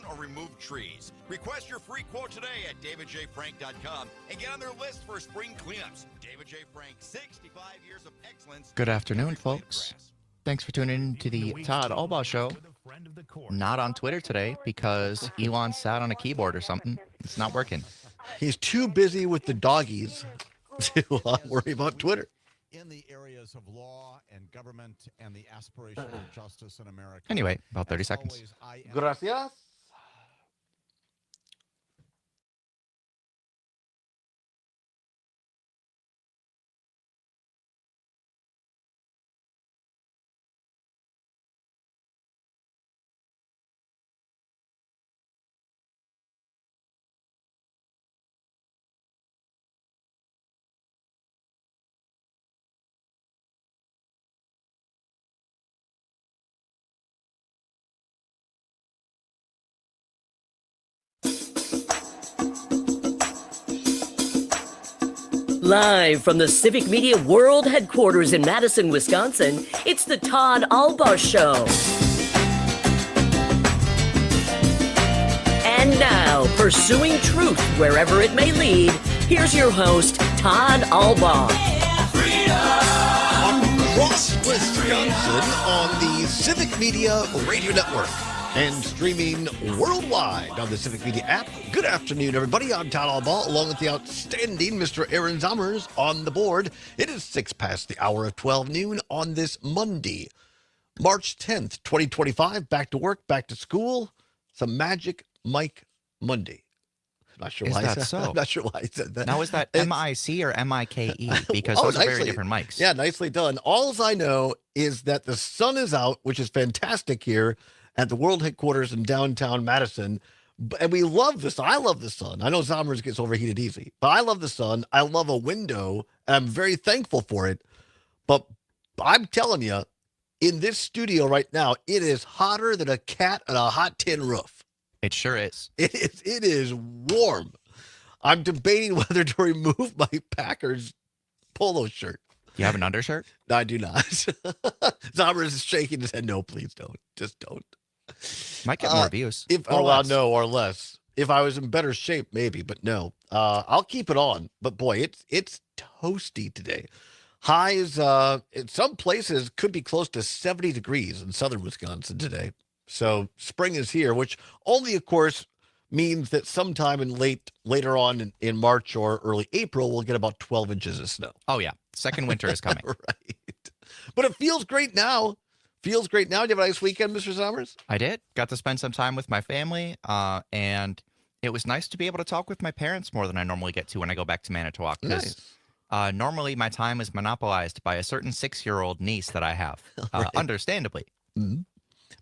or remove trees. Request your free quote today at davidjfrank.com and get on their list for spring cleanups. David J. Frank, 65 years of excellence. Good afternoon, folks. Thanks for tuning in to the Todd Allbaugh Show. Not on Twitter today because Elon sat on a keyboard or something. It's not working. He's too busy with the doggies to worry about Twitter. In the areas of law and government and the aspiration of justice in America. Anyway, about 30 seconds. Gracias. Live from the Civic Media World Headquarters in Madison, Wisconsin, it's the Todd Allbaugh Show. And now, pursuing truth wherever it may lead, here's your host, Todd Allbaugh. Across Wisconsin on the Civic Media Radio Network and streaming worldwide on the Civic Media app. Good afternoon, everybody. I'm Todd Allbaugh, along with the outstanding Mr. Aaron Zommers on the board. It is 6 past the hour of 12 noon on this Monday, March 10th, 2025. Back to work, back to school. It's a Magic Mike Monday. I'm not sure why Is that so? I'm not sure why I said that. Now, is that M-I-C or M-I-K-E? Because those are very different mics. Yeah, nicely done. All I know is that the sun is out, which is fantastic here at the world headquarters in downtown Madison. And we love the sun. I love the sun. I know Zommers gets overheated easy, but I love the sun. I love a window, and I'm very thankful for it. But I'm telling you, in this studio right now, it is hotter than a cat on a hot tin roof. It sure is. It is warm. I'm debating whether to remove my Packers polo shirt. You have an undershirt? No, I do not. Zommers is shaking his head. No, please don't. Just don't. Might get more views. Or less. If I was in better shape, maybe, but no. I'll keep it on. But boy, it's toasty today. Highs in some places could be close to 70 degrees in southern Wisconsin today. So spring is here, which only, of course, means that sometime later on in March or early April, we'll get about 12 inches of snow. Oh, yeah. Second winter is coming. Right. But it feels great now. Did you have a nice weekend, Mr. Zommers? I did. Got to spend some time with my family, and it was nice to be able to talk with my parents more than I normally get to when I go back to Manitowoc. Nice. Normally, my time is monopolized by a certain 6-year-old niece that I have, Right. understandably. Mm-hmm.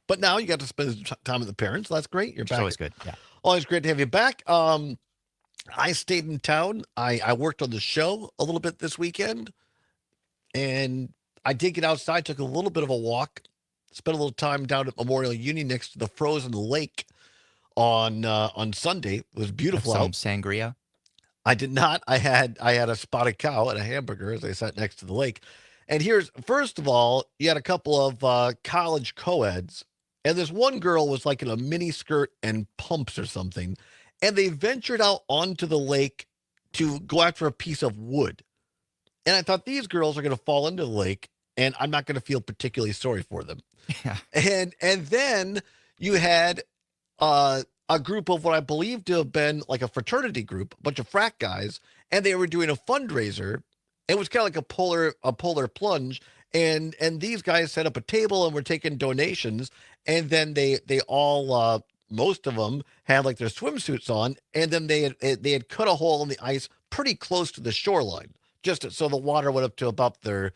But now you got to spend time with the parents. That's great. You're back. It's always good. Yeah. Always great to have you back. I stayed in town. I worked on the show a little bit this weekend, and I did get outside, took a little bit of a walk, spent a little time down at Memorial Union next to the frozen lake on Sunday. It was beautiful Some out. sangria. I did not. I had a spotted cow and a hamburger as I sat next to the lake. And first of all, you had a couple of college co-eds, and this one girl was like in a mini skirt and pumps or something, and they ventured out onto the lake to go after a piece of wood. And I thought, these girls are going to fall into the lake, and I'm not going to feel particularly sorry for them. Yeah. And then you had a group of what I believe to have been like a fraternity group, a bunch of frat guys, and they were doing a fundraiser. It was kind of like a polar plunge, and these guys set up a table and were taking donations, and then they all most of them had like their swimsuits on, and then they had cut a hole in the ice pretty close to the shoreline, just so the water went up to about their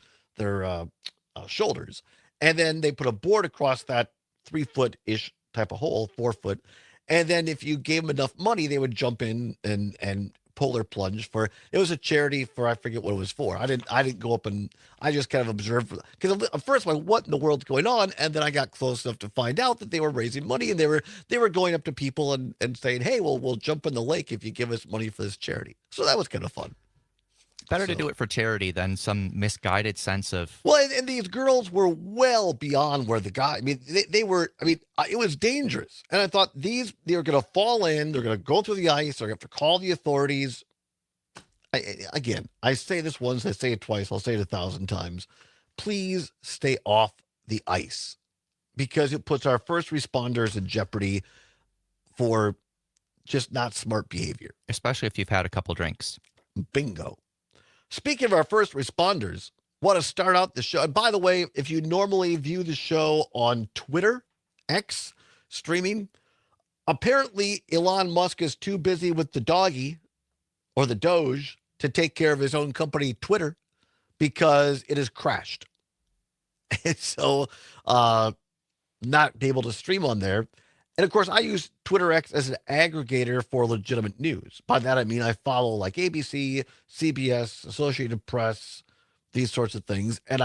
shoulders, and then they put a board across that 3-foot-ish type of hole, 4 foot, and then if you gave them enough money, they would jump in and polar plunge for. It was a charity for, I forget what it was for. I didn't go up, and I just kind of observed, because at first I'm like, what in the world's going on? And then I got close enough to find out that they were raising money, and they were going up to people and saying, hey, well, we'll jump in the lake if you give us money for this charity. So that was kind of fun. better to So- do it for charity than some misguided sense of. Well, and these girls were well beyond where the guy, I mean, they were, I mean, it was dangerous. And I thought they were going to fall in, they're going to go through the ice, they're going to have to call the authorities. Again, I say this once, I say it twice, I'll say it 1,000 times. Please stay off the ice because it puts our first responders in jeopardy for just not smart behavior. Especially if you've had a couple drinks. Bingo. Speaking of our first responders, want to start out the show. And by the way, if you normally view the show on Twitter, X, streaming, apparently Elon Musk is too busy with the doggy or the Doge to take care of his own company, Twitter, because it has crashed. And so not able to stream on there. And of course, I use Twitter X as an aggregator for legitimate news. By that, I mean I follow like ABC, CBS, Associated Press, these sorts of things. And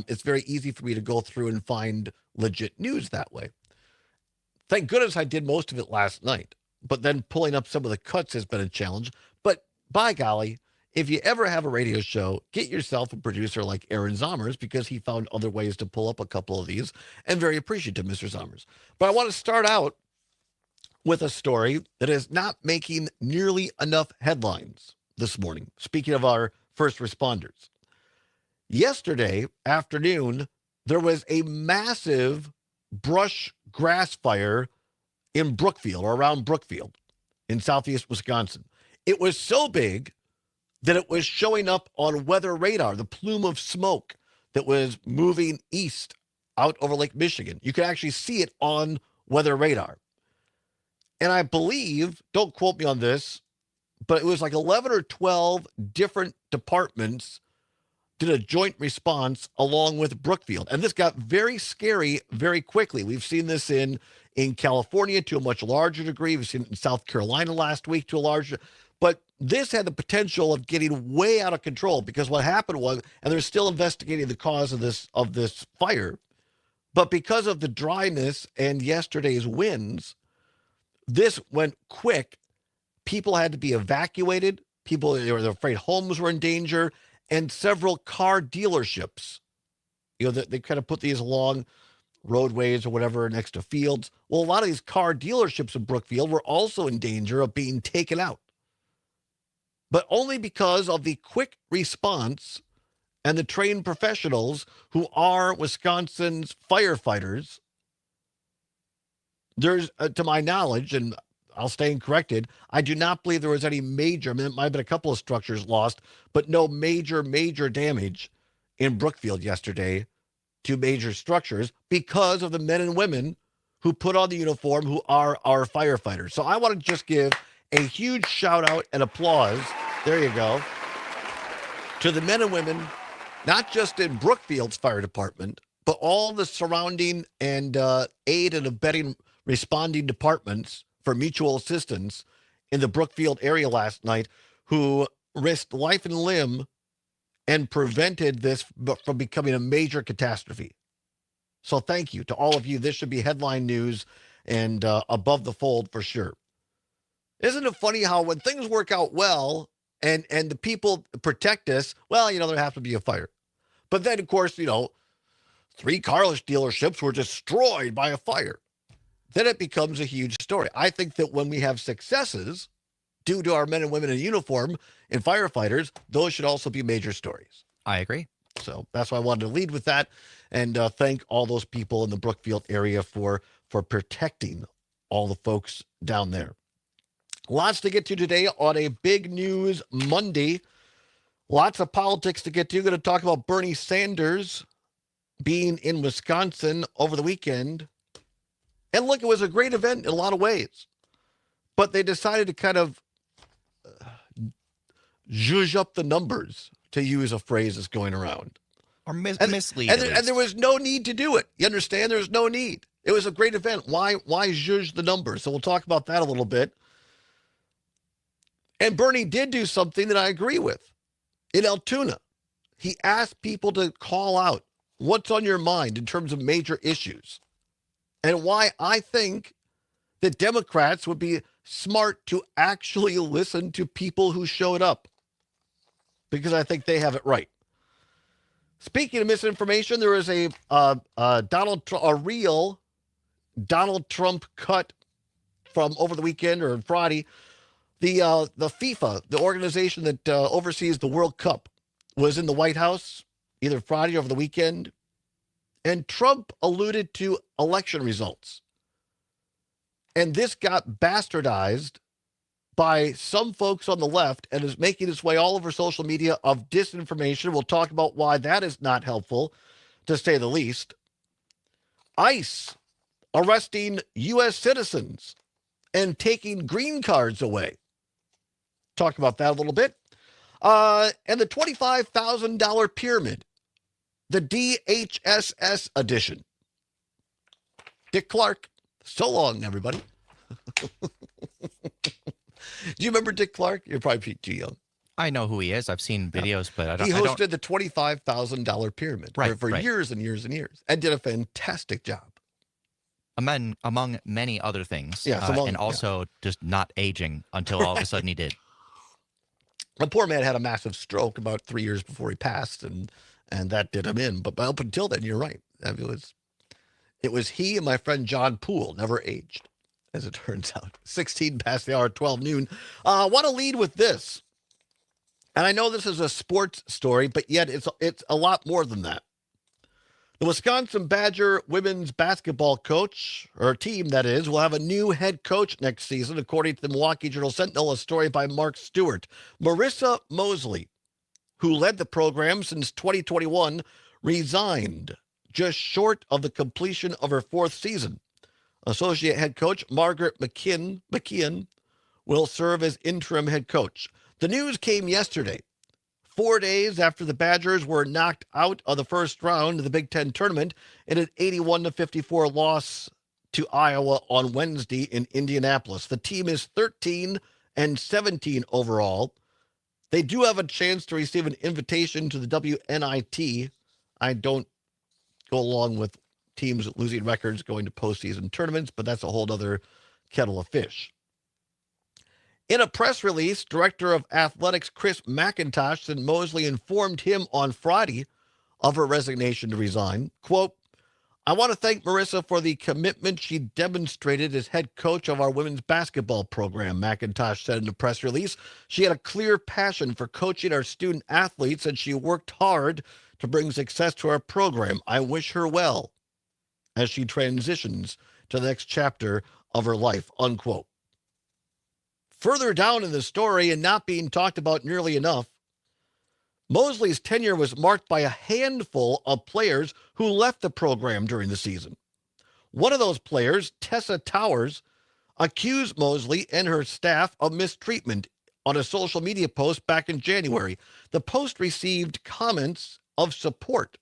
it's very easy for me to go through and find legit news that way. Thank goodness I did most of it last night. But then pulling up some of the cuts has been a challenge. But by golly, if you ever have a radio show, get yourself a producer like Aaron Zommers because he found other ways to pull up a couple of these, and very appreciative, Mr. Zommers. But I want to start out with a story that is not making nearly enough headlines this morning. Speaking of our first responders. Yesterday afternoon, there was a massive brush grass fire in Brookfield or around Brookfield in southeast Wisconsin. It was so big that it was showing up on weather radar, the plume of smoke that was moving east out over Lake Michigan. You could actually see it on weather radar. And I believe, don't quote me on this, but it was like 11 or 12 different departments did a joint response along with Brookfield. And this got very scary very quickly. We've seen this in California to a much larger degree. We've seen it in South Carolina last week to a larger. But this had the potential of getting way out of control because what happened was, and they're still investigating the cause of this fire, but because of the dryness and yesterday's winds, this went quick. People had to be evacuated. People, they were afraid homes were in danger, and several car dealerships, they kind of put these along roadways or whatever next to fields. Well, a lot of these car dealerships in Brookfield were also in danger of being taken out. But only because of the quick response and the trained professionals who are Wisconsin's firefighters. There's, to my knowledge, and I'll stand corrected, I do not believe there was any major, I mean, it might have been a couple of structures lost, but no major damage in Brookfield yesterday to major structures because of the men and women who put on the uniform who are our firefighters. So I want to just give a huge shout out and applause, there you go, to the men and women, not just in Brookfield's fire department, but all the surrounding and aid and abetting responding departments for mutual assistance in the Brookfield area last night who risked life and limb and prevented this from becoming a major catastrophe. So thank you to all of you. This should be headline news and above the fold for sure. Isn't it funny how when things work out well and the people protect us, well, there has to be a fire. But then, of course, 3 car dealerships were destroyed by a fire. Then it becomes a huge story. I think that when we have successes due to our men and women in uniform and firefighters, those should also be major stories. I agree. So that's why I wanted to lead with that and thank all those people in the Brookfield area for protecting all the folks down there. Lots to get to today on a big news Monday. Lots of politics to get to. Going to talk about Bernie Sanders being in Wisconsin over the weekend. And look, it was a great event in a lot of ways. But they decided to kind of zhuzh up the numbers, to use a phrase that's going around. Or mislead. And there was no need to do it. You understand? There's no need. It was a great event. Why zhuzh the numbers? So we'll talk about that a little bit. And Bernie did do something that I agree with. In Altoona, he asked people to call out what's on your mind in terms of major issues. And why I think that Democrats would be smart to actually listen to people who showed up. because I think they have it right. Speaking of misinformation, there is a real Donald Trump cut from over the weekend or Friday. The FIFA, the organization that oversees the World Cup, was in the White House either Friday or over the weekend, and Trump alluded to election results. And this got bastardized by some folks on the left and is making its way all over social media of disinformation. We'll talk about why that is not helpful, to say the least. ICE arresting U.S. citizens and taking green cards away. Talk about that a little bit. And the $25,000 pyramid, the DHSS edition. Dick Clark. So long, everybody. Do you remember Dick Clark? You're probably too young. I know who he is. I've seen videos, but I don't. He hosted the $25,000 pyramid for right. years and years and years, and did a fantastic job. Among many other things. Yes, and also just not aging until all of a sudden he did. The poor man had a massive stroke about 3 years before he passed, and that did him in. But up until then, you're right. It was he and my friend John Poole, never aged, as it turns out. 16 past the hour, 12 noon. I want to lead with this. And I know this is a sports story, but yet it's a lot more than that. The Wisconsin Badger women's basketball coach, or team that is, will have a new head coach next season, according to the Milwaukee Journal-Sentinel, a story by Mark Stewart. Marissa Mosley, who led the program since 2021, resigned just short of the completion of her fourth season. Associate head coach Margaret McKeon will serve as interim head coach. The news came yesterday, 4 days after the Badgers were knocked out of the first round of the Big Ten tournament in an 81-54 loss to Iowa on Wednesday in Indianapolis. The team is 13-17 overall. They do have a chance to receive an invitation to the WNIT. I don't go along with teams losing records going to postseason tournaments, but that's a whole other kettle of fish. In a press release, Director of Athletics Chris McIntosh said Mosley informed him on Friday of her resignation to resign. Quote, "I want to thank Marissa for the commitment she demonstrated as head coach of our women's basketball program," McIntosh said in a press release. "She had a clear passion for coaching our student athletes, and she worked hard to bring success to our program. I wish her well as she transitions to the next chapter of her life," unquote. Further down in the story, and not being talked about nearly enough, Mosley's tenure was marked by a handful of players who left the program during the season. One of those players, Tessa Towers, accused Mosley and her staff of mistreatment on a social media post back in January. The post received comments of support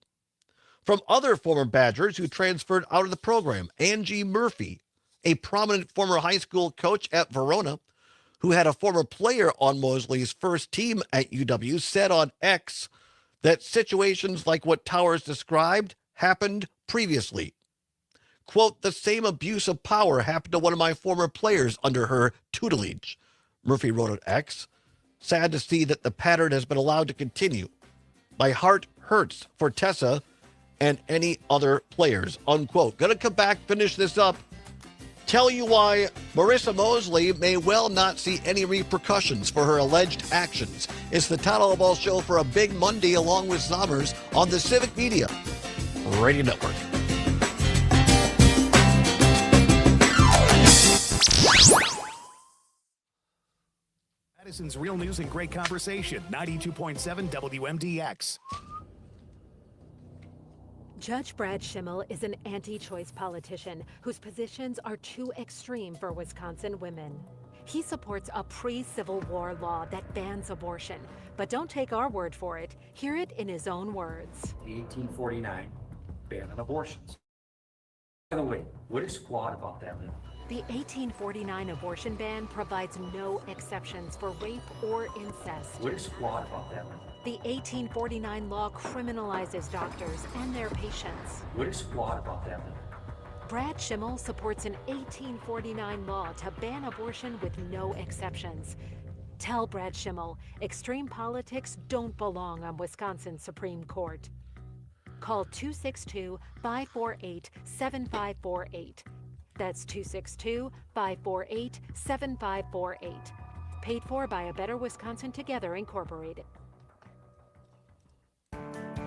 from other former Badgers who transferred out of the program. Angie Murphy, a prominent former high school coach at Verona, who had a former player on Mosley's first team at UW, said on X that situations like what Towers described happened previously. Quote, "The same abuse of power happened to one of my former players under her tutelage," Murphy wrote on X. "Sad to see that the pattern has been allowed to continue. My heart hurts for Tessa and any other players," unquote. Gonna come back, finish this up. Tell you why Marissa Mosley may well not see any repercussions for her alleged actions. It's the Todd Allbaugh Show for a big Monday along with Sommers on the Civic Media Radio Network. Madison's Real News and Great Conversation, 92.7 WMDX. Judge Brad Schimmel is an anti-choice politician whose positions are too extreme for Wisconsin women. He supports a pre-Civil War law that bans abortion, but don't take our word for it. Hear it in his own words. The 1849 ban on abortions. By the way, what is squat about that? The 1849 abortion ban provides no exceptions for rape or incest. What is squat about that? The 1849 law criminalizes doctors and their patients. What is squat about that? Brad Schimmel supports an 1849 law to ban abortion with no exceptions. Tell Brad Schimmel, extreme politics don't belong on Wisconsin's Supreme Court. Call 262-548-7548. That's 262-548-7548. Paid for by A Better Wisconsin Together, Incorporated.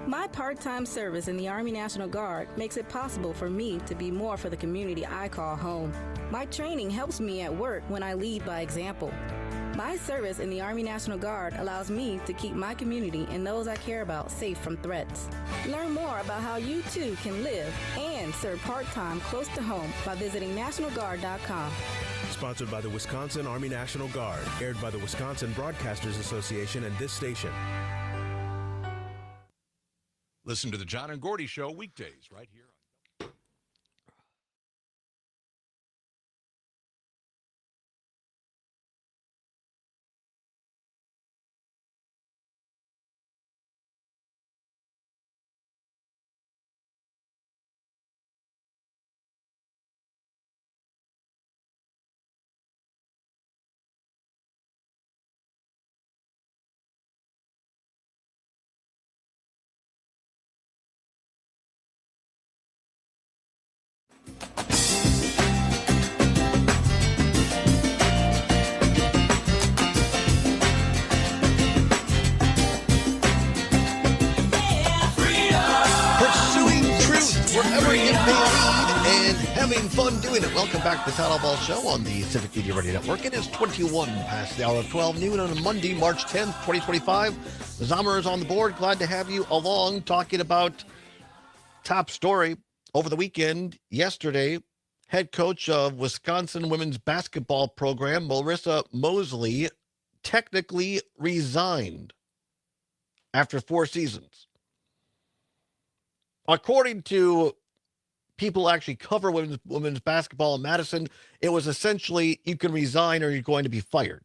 My part-time service in the Army National Guard makes it possible for me to be more for the community I call home. My training helps me at work when I lead by example. My service in the Army National Guard allows me to keep my community and those I care about safe from threats. Learn more about how you too can live and serve part-time close to home by visiting NationalGuard.com. Sponsored by the Wisconsin Army National Guard, aired by the Wisconsin Broadcasters Association and this station. Listen to the John and Gordy Show weekdays right here. Wherever it may lead, and having fun doing it. Welcome back to the Todd Allbaugh Show on the Civic Media Radio Network. It is 21 past the hour of 12 noon on a Monday, March 10th, 2025. Zahmer is on the board. Glad to have you along talking about top story over the weekend. Yesterday, head coach of Wisconsin women's basketball program, Marissa Mosley, technically resigned after 4 seasons. According to people who actually cover women's basketball in Madison, it was essentially you can resign or you're going to be fired.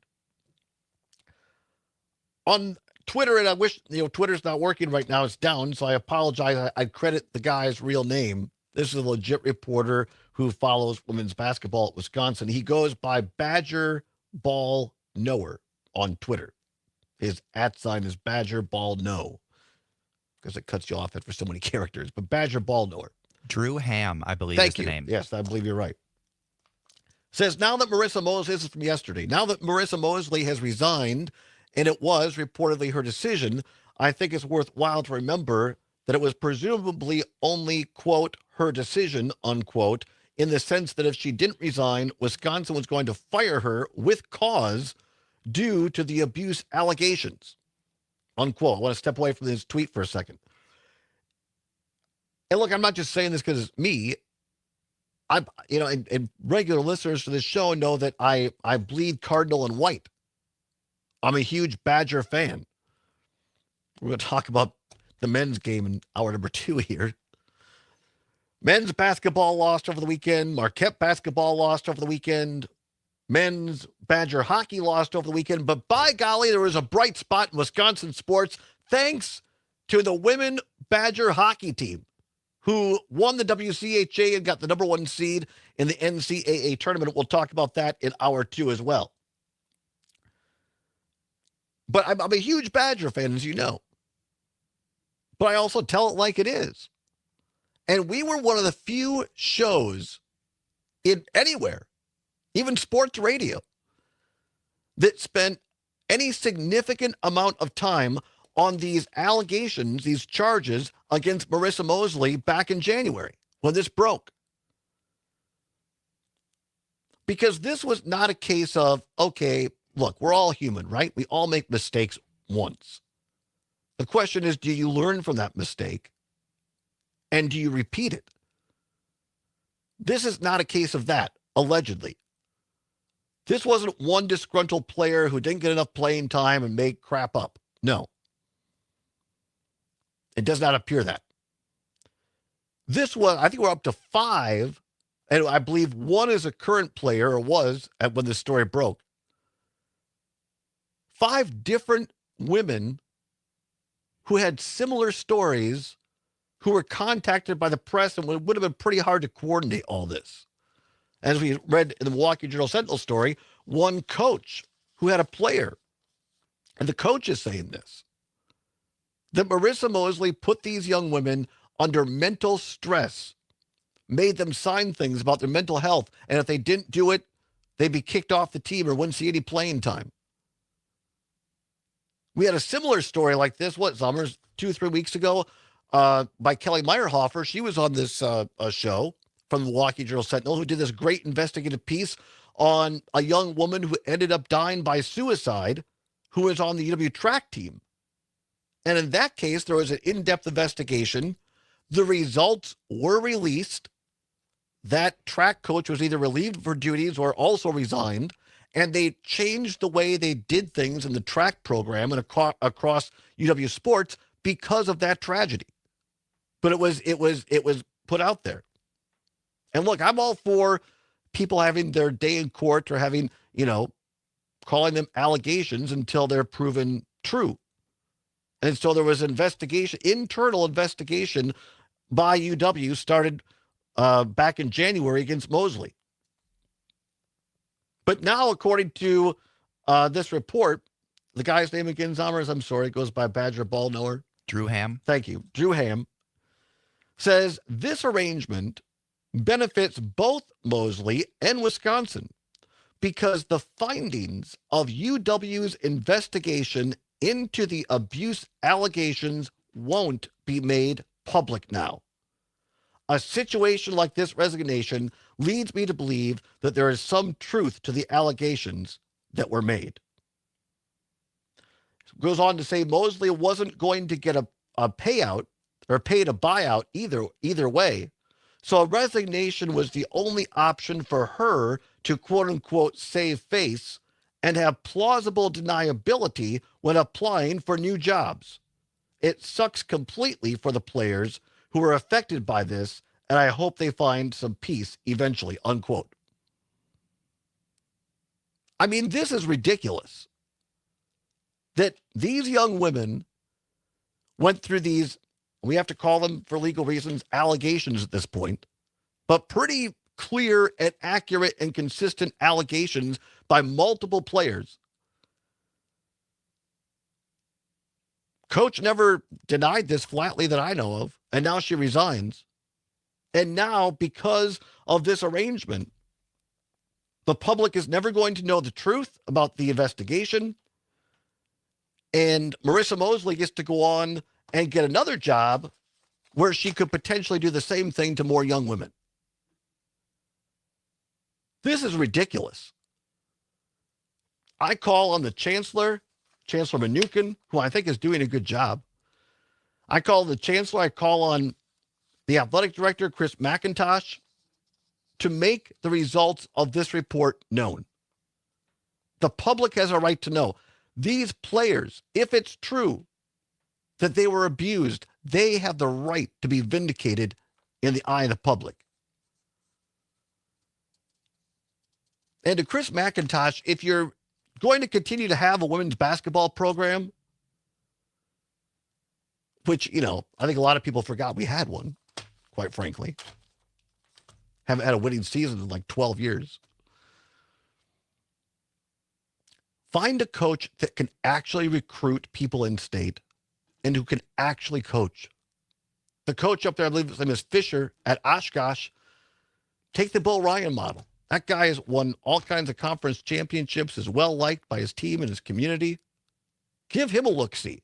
On Twitter, and I wish, Twitter's not working right now. It's down, so I apologize. I credit the guy's real name. This is a legit reporter who follows women's basketball at Wisconsin. He goes by Badger Ball Knower on Twitter. His @ is Badger Ball Know, because it cuts you off after so many characters. But Badger Ball Knower. Drew Ham, I believe, Thank is you. the name. Yes, I believe you're right. Says, now that Marissa Mosley, this is from yesterday, now that Marissa Mosley has resigned, and it was reportedly her decision, I think it's worthwhile to remember that it was presumably only, quote, her decision, unquote, in the sense that if she didn't resign, Wisconsin was going to fire her with cause due to the abuse allegations, unquote. I want to step away from this tweet for a second. And look, I'm not just saying this because it's me. And regular listeners to this show know that I bleed cardinal and white. I'm a huge Badger fan. We're going to talk about the men's game in hour number 2 here. Men's basketball lost over the weekend. Marquette basketball lost over the weekend. Men's Badger hockey lost over the weekend. But by golly, there was a bright spot in Wisconsin sports thanks to the women Badger hockey team, who won the WCHA and got the number 1 seed in the NCAA tournament. We'll talk about that in hour 2 as well. But I'm a huge Badger fan, as you know. But I also tell it like it is. And we were one of the few shows in anywhere, even sports radio, that spent any significant amount of time on these allegations, these charges against Marissa Mosley back in January when this broke. Because this was not a case of, okay, look, we're all human, right? We all make mistakes once. The question is, do you learn from that mistake? And do you repeat it? This is not a case of that, allegedly. This wasn't one disgruntled player who didn't get enough playing time and made crap up. No. It does not appear that. This was, I think we're up to 5, and I believe 1 is a current player, or was, when this story broke. 5 different women who had similar stories who were contacted by the press, and it would have been pretty hard to coordinate all this. As we read in the Milwaukee Journal Sentinel story, 1 coach who had a player and the coach is saying this, that Marissa Mosley put these young women under mental stress, made them sign things about their mental health, and if they didn't do it, they'd be kicked off the team or wouldn't see any playing time. We had a similar story like this, Summers, 2-3 weeks ago, by Kelly Meyerhofer. She was on this show from the Milwaukee Journal-Sentinel, who did this great investigative piece on a young woman who ended up dying by suicide, who was on the UW track team. And in that case, there was an in-depth investigation. The results were released. That track coach was either relieved for duties or also resigned, and they changed the way they did things in the track program and across UW sports because of that tragedy. But it was put out there. And look, I'm all for people having their day in court or having, calling them allegations until they're proven true. And so there was internal investigation by UW started back in January against Mosley. But now, according to this report, the guy's name again, Zommers, I'm sorry, it goes by Badger Ball Knower. Drew Ham. Thank you. Drew Ham says this arrangement benefits both Mosley and Wisconsin because the findings of UW's investigation into the abuse allegations won't be made public now. A situation like this resignation leads me to believe that there is some truth to the allegations that were made. Goes on to say Mosley wasn't going to get a payout or paid a buyout either way. So a resignation was the only option for her to quote unquote save face and have plausible deniability when applying for new jobs. It sucks completely for the players who are affected by this, and I hope they find some peace eventually, unquote. I mean, this is ridiculous. That these young women went through these, we have to call them for legal reasons, allegations at this point, but pretty clear and accurate and consistent allegations by multiple players. Coach never denied this flatly that I know of, and now she resigns. And now, because of this arrangement, the public is never going to know the truth about the investigation. And Marissa Mosley gets to go on and get another job where she could potentially do the same thing to more young women. This is ridiculous. I call on the Chancellor Mnuchin, who I think is doing a good job. I call the Chancellor, I call on the Athletic Director, Chris McIntosh, to make the results of this report known. The public has a right to know. These players, if it's true that they were abused, they have the right to be vindicated in the eye of the public. And to Chris McIntosh, if you're going to continue to have a women's basketball program, which, I think a lot of people forgot we had one, quite frankly. Haven't had a winning season in like 12 years. Find a coach that can actually recruit people in state and who can actually coach. The coach up there, I believe his name is Fisher at Oshkosh. Take the Bill Ryan model. That guy has won all kinds of conference championships, is well liked by his team and his community. Give him a look-see.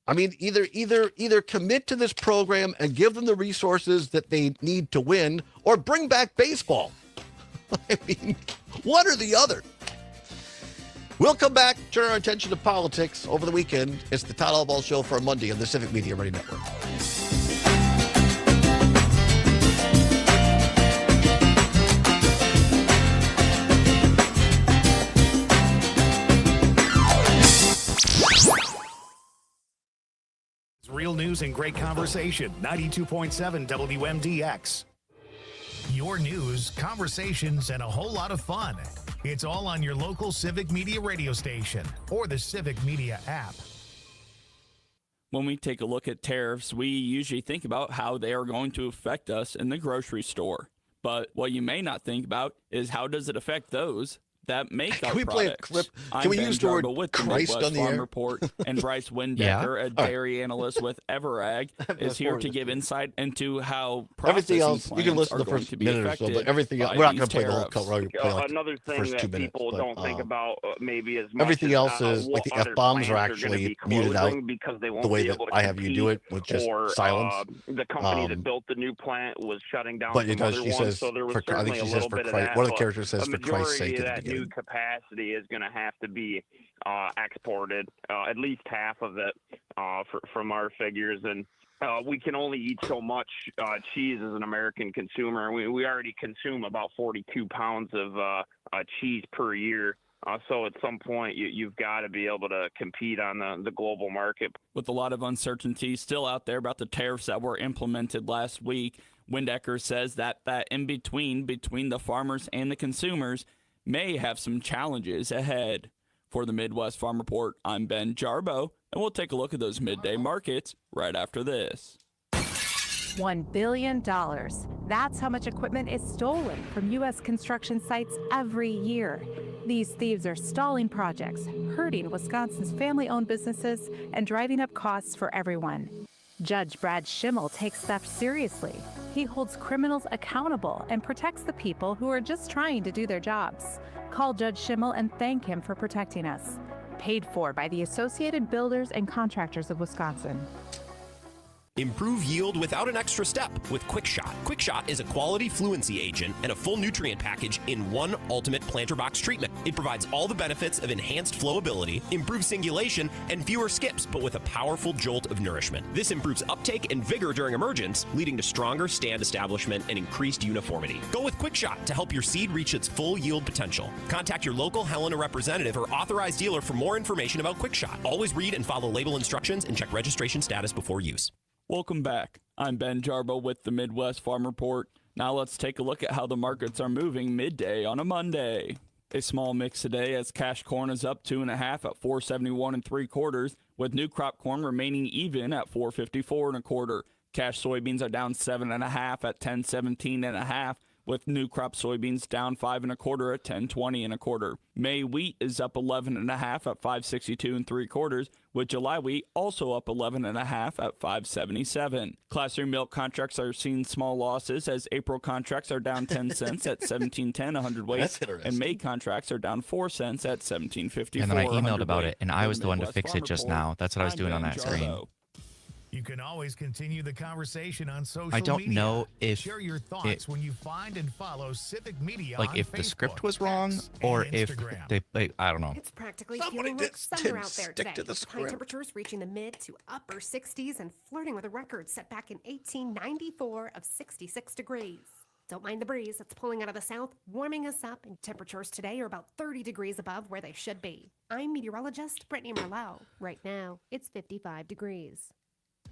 I mean, either commit to this program and give them the resources that they need to win, or bring back baseball. I mean, one or the other. We'll come back, turn our attention to politics over the weekend. It's the Todd Allbaugh Show for Monday on the Civic Media Ready Network. Real news and great conversation. 92.7 WMDX. Your news, conversations, and a whole lot of fun. It's all on your local Civic Media radio station or the Civic Media app. When we take a look at tariffs, we usually think about how they are going to affect us in the grocery store. But what you may not think about is how does it affect those that make our Can we play a products. clip? I'm Can we Ben use the word Jarbo with the Christ Midwest on the Farm air? Report, and Bryce Windecker, Yeah. a All right. dairy analyst with Everag, is here to give insight into how Everything processing else, you can plants listen are to the going first to be minute or so, affected but everything else, by we're not these going to play the whole tariffs. cover. We'll play like Another thing first 2 that minutes. people but, don't think about maybe as much everything else as, is like the what other F-bombs are plants gonna actually be muted out closing because they won't the way be that able to I have you do it compete, with just or silence. the company that built the new plant was shutting down But some it does. other She ones, says, so there was I certainly think she a says little for bit of Christ. that. One of the but characters says a for Christ's majority sake of at the that new beginning. capacity is going to have to be exported, at least half of it from our figures. And we can only eat so much cheese as an American consumer. We already consume about 42 pounds of cheese per year. So at some point, you've got to be able to compete on the global market. With a lot of uncertainty still out there about the tariffs that were implemented last week, Windecker says that in between the farmers and the consumers may have some challenges ahead. For the Midwest Farm Report, I'm Ben Jarbo, and we'll take a look at those midday markets right after this. $1 billion. That's how much equipment is stolen from U.S. construction sites every year. These thieves are stalling projects, hurting Wisconsin's family-owned businesses, and driving up costs for everyone. Judge Brad Schimmel takes theft seriously. He holds criminals accountable and protects the people who are just trying to do their jobs. Call Judge Schimmel and thank him for protecting us. Paid for by the Associated Builders and Contractors of Wisconsin. Improve yield without an extra step with QuickShot. QuickShot is a quality fluency agent and a full nutrient package in one ultimate planter box treatment. It provides all the benefits of enhanced flowability, improved singulation, and fewer skips, but with a powerful jolt of nourishment. This improves uptake and vigor during emergence, leading to stronger stand establishment and increased uniformity. Go with QuickShot to help your seed reach its full yield potential. Contact your local Helena representative or authorized dealer for more information about QuickShot. Always read and follow label instructions and check registration status before use. Welcome back. I'm Ben Jarbo with the Midwest Farm Report. Now let's take a look at how the markets are moving midday on a Monday. A small mix today as cash corn is up 2.5 at 471 3/4, with new crop corn remaining even at 454 1/4. Cash soybeans are down 7.5 at 1017 1/2, with new crop soybeans down 5 1/4 at 1020 1/4. May wheat is up 11.5 at 562 3/4, with July wheat also up 11.5 at 577. Class 3 milk contracts are seeing small losses as April contracts are down 10 cents at 17.10 a hundredweight, That's interesting. and May contracts are down 4 cents at 17.54. And then I emailed a about hundredweight. it, and I was For the one to Midwest fix Farm it just Report, now. That's what I was I'm doing on Ben that screen. Jarbo. You can always continue the conversation on social I don't media. know if Share your thoughts when you find and follow Civic Media like on if the Facebook, script was wrong X, or and if Instagram. they like, I don't know. It's practically Somebody feeling like did- summer didn't out there stick today. to the High script. temperatures reaching the mid to upper 60s and flirting with a record set back in 1894 of 66 degrees. Don't mind the breeze, it's pulling out of the south, warming us up, and temperatures today are about 30 degrees above where they should be. I'm meteorologist Brittany Merlot. Right now, it's 55 degrees.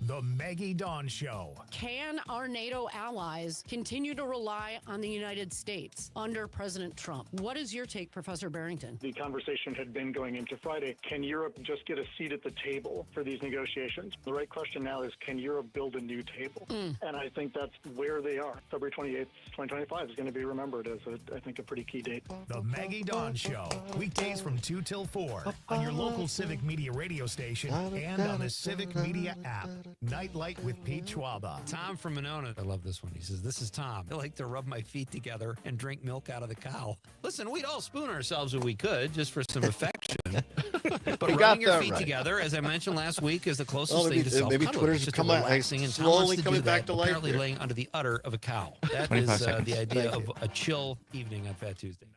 The Maggie Dawn Show. Can our NATO allies continue to rely on the United States under President Trump? What is your take, Professor Barrington? The conversation had been going into Friday. Can Europe just get a seat at the table for these negotiations? The right question now is, can Europe build a new table? And I think that's where they are. February 28th, 2025 is going to be remembered as, I think, a pretty key date. The Maggie Dawn Show. Weekdays from 2 till 4 on your local Civic Media radio station and on the Civic Media app. Nightlight with Pete Schwaba. Tom from Monona. I love this one. He says, "This is Tom. I like to rub my feet together and drink milk out of the cow." Listen, we'd all spoon ourselves if we could, just for some affection. But You got rubbing your that feet right. together, as I mentioned last week, is the closest Well, thing maybe- to self-cuddling. maybe Twitter's It's just come out- relaxing, and Tom slowly wants to coming do back that, to life apparently here. laying under the udder of a cow. That 25 is seconds. the idea Thank of a chill evening on Fat Tuesday.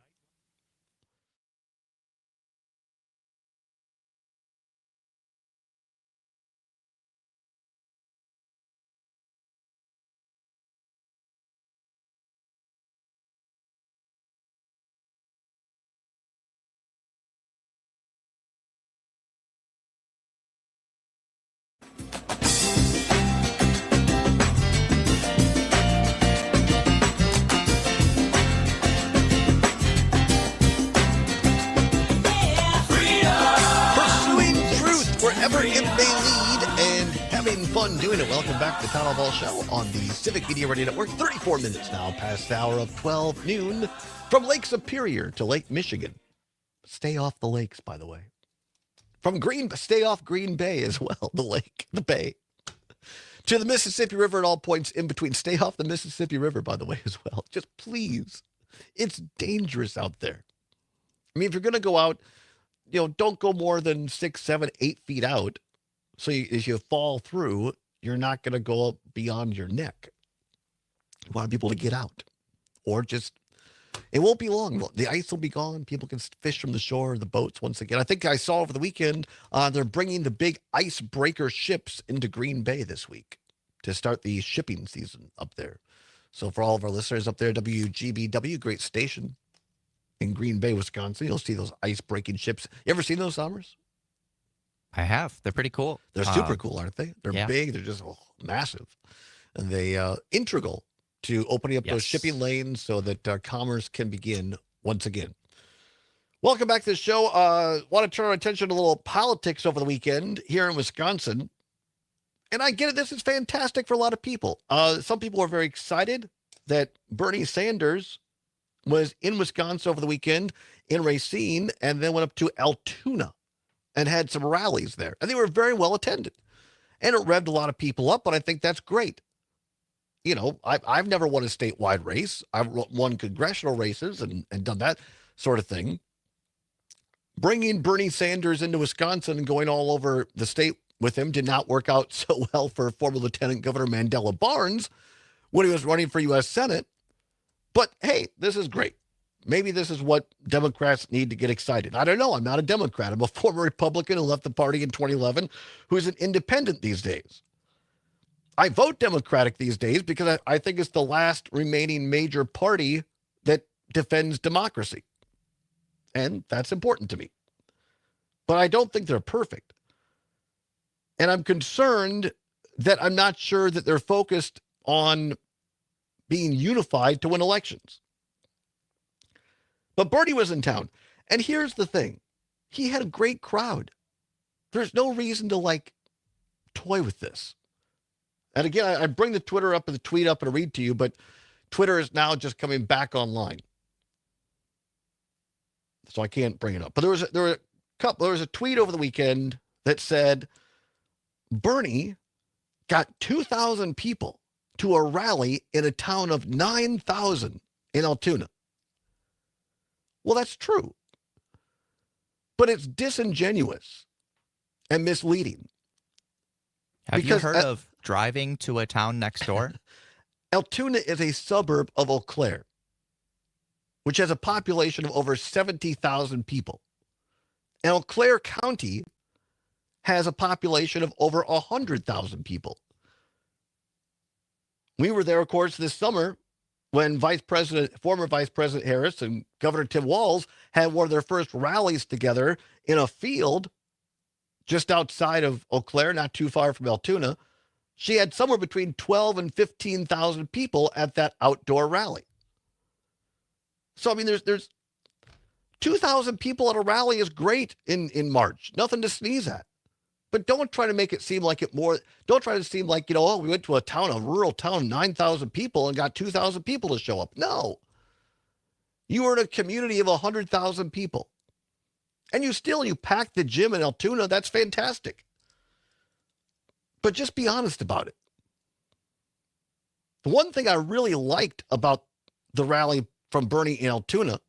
Pursuing truth wherever it may lead and having fun doing it. Welcome back to the Todd Allbaugh Show on the Civic Media Radio Network. 34 minutes now past the hour of 12 noon from Lake Superior to Lake Michigan. Stay off the lakes, by the way. Stay off Green Bay as well, the lake, the bay. To the Mississippi River at all points in between. Stay off the Mississippi River, by the way, as well. Just please. It's dangerous out there. I mean, if you're going to go out, don't go more than 6, 7, 8 feet out. So as you fall through, you're not going to go up beyond your neck. You want people to get out. Or it won't be long. The ice will be gone. People can fish from the shore, the boats once again. I think I saw over the weekend, they're bringing the big icebreaker ships into Green Bay this week to start the shipping season up there. So for all of our listeners up there, WGBW, great station in Green Bay, Wisconsin, you'll see those ice-breaking ships. You ever seen those, Summers? I have. They're pretty cool. They're super cool, aren't they? They're big. They're just massive. And they integral to opening up those shipping lanes so that commerce can begin once again. Welcome back to the show. Want to turn our attention to a little politics over the weekend here in Wisconsin. And I get it. This is fantastic for a lot of people. Some people are very excited that Bernie Sanders was in Wisconsin over the weekend in Racine and then went up to Altoona and had some rallies there. And they were very well attended. And it revved a lot of people up, but I think that's great. I've never won a statewide race. I've won congressional races and done that sort of thing. Bringing Bernie Sanders into Wisconsin and going all over the state with him did not work out so well for former Lieutenant Governor Mandela Barnes when he was running for U.S. Senate. But hey, this is great. Maybe this is what Democrats need to get excited. I don't know. I'm not a Democrat. I'm a former Republican who left the party in 2011 who's an independent these days. I vote Democratic these days because I think it's the last remaining major party that defends democracy. And that's important to me. But I don't think they're perfect. And I'm concerned that I'm not sure that they're focused on being unified to win elections. But Bernie was in town. And here's the thing. He had a great crowd. There's no reason to toy with this. And again, I bring the Twitter up and the tweet up and read to you, but Twitter is now just coming back online. So I can't bring it up. But there was a tweet over the weekend that said Bernie got 2,000 people to a rally in a town of 9,000 in Altoona. Well, that's true. But it's disingenuous and misleading. Have you heard of driving to a town next door? Altoona is a suburb of Eau Claire, which has a population of over 70,000 people. And Eau Claire County has a population of over 100,000 people. We were there, of course, this summer when former Vice President Harris and Governor Tim Walz had one of their first rallies together in a field just outside of Eau Claire, not too far from Altoona. She had somewhere between 12 and 15,000 people at that outdoor rally. So, I mean, there's 2,000 people at a rally is great in March. Nothing to sneeze at. But don't try to make it seem like don't try to seem like, we went to a rural town, 9,000 people and got 2,000 people to show up. No. You were in a community of 100,000 people. And you packed the gym in Altoona. That's fantastic. But just be honest about it. The one thing I really liked about the rally from Bernie in Altoona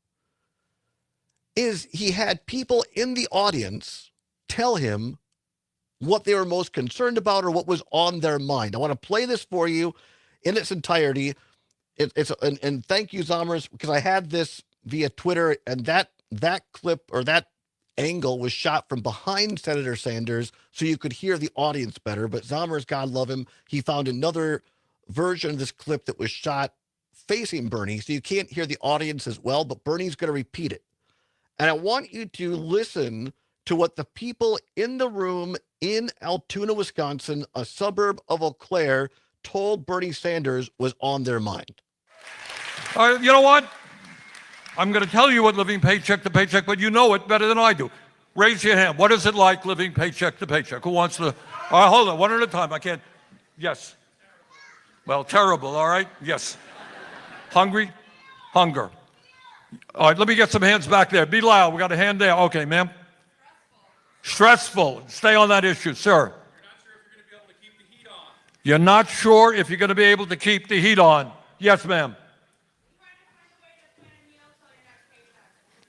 is he had people in the audience tell him what they were most concerned about or what was on their mind. I want to play this for you in its entirety. And thank you, Zommers, because I had this via Twitter, and that clip or that angle was shot from behind Senator Sanders so you could hear the audience better. But Zommers, God love him, he found another version of this clip that was shot facing Bernie, so you can't hear the audience as well, but Bernie's going to repeat it. And I want you to listen to what the people in the room in Altoona, Wisconsin, a suburb of Eau Claire, told Bernie Sanders was on their mind. You know what? I'm going to tell you what living paycheck to paycheck, but you know it better than I do. Raise your hand. What is it like living paycheck to paycheck? Who wants to? All right, hold on. One at a time. I can't. Yes. Well, terrible. All right. Yes. Hungry? Hunger. All right, let me get some hands back there. Be loud. We got a hand there. Okay, ma'am. Stressful. Stay on that issue, sir. You're not sure if you're going to be able to keep the heat on. Yes, ma'am.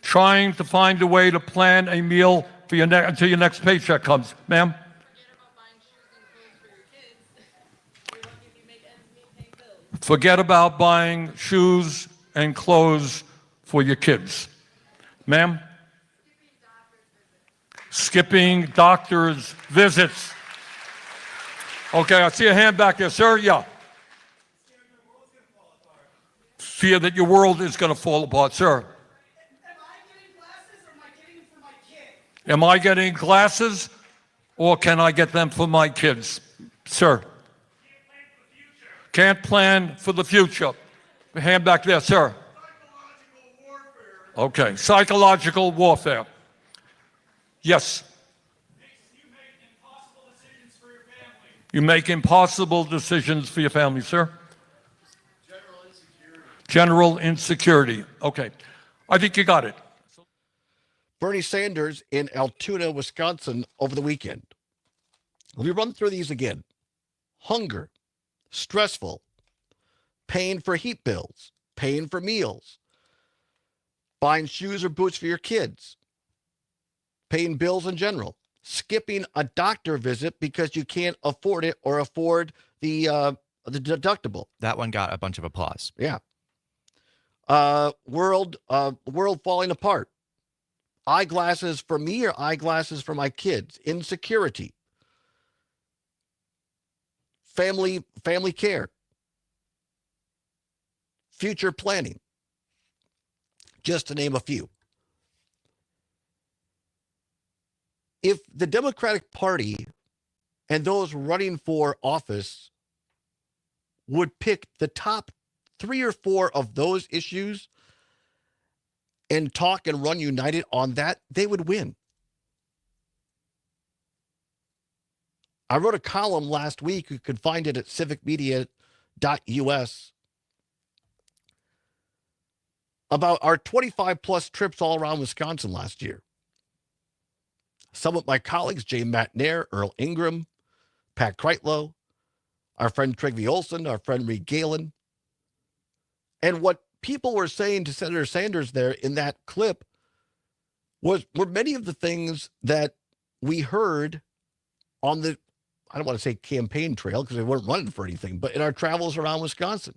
Trying to find a way to plan a meal for your until your next paycheck comes. Ma'am? Forget about buying shoes and clothes for your kids. Ma'am? Skipping doctor's visits. Okay, I see a hand back there. Sir, yeah. Fear that your world is going to fall apart. Sir. Am I getting glasses or can I get them for my kids? Sir. Can't plan for the future. Hand back there, sir. Okay, psychological warfare. Yes. You make impossible decisions for your family, sir? General insecurity. Okay. I think you got it. Bernie Sanders in Altoona, Wisconsin over the weekend. Let me run through these again. Hunger, stressful, paying for heat bills, paying for meals, buying shoes or boots for your kids, paying bills in general, skipping a doctor visit because you can't afford it or afford the deductible. That one got a bunch of applause. Yeah. World falling apart. Eyeglasses for me or eyeglasses for my kids. Insecurity. Family care. Future planning. Just to name a few. If the Democratic Party and those running for office would pick the top 3 or 4 of those issues and talk and run united on that, they would win. I wrote a column last week. You could find it at civicmedia.us about our 25 plus trips all around Wisconsin last year. Some of my colleagues, Jay Matnair, Earl Ingram, Pat Kreitlow, our friend Trygve Olsen, our friend Reed Galen. And what people were saying to Senator Sanders there in that clip were many of the things that we heard on the, I don't want to say campaign trail because they weren't running for anything, but in our travels around Wisconsin.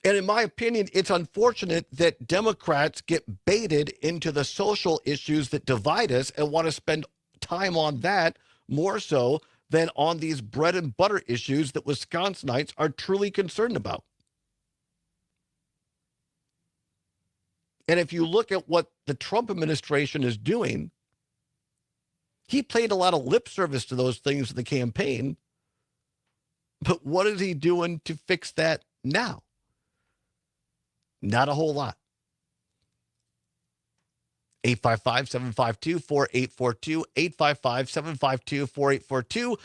And in my opinion, it's unfortunate that Democrats get baited into the social issues that divide us and want to spend time on that more so than on these bread and butter issues that Wisconsinites are truly concerned about. And if you look at what the Trump administration is doing, he paid a lot of lip service to those things in the campaign. But what is he doing to fix that now? Not a whole lot. 855-752-4842, 855-752-4842.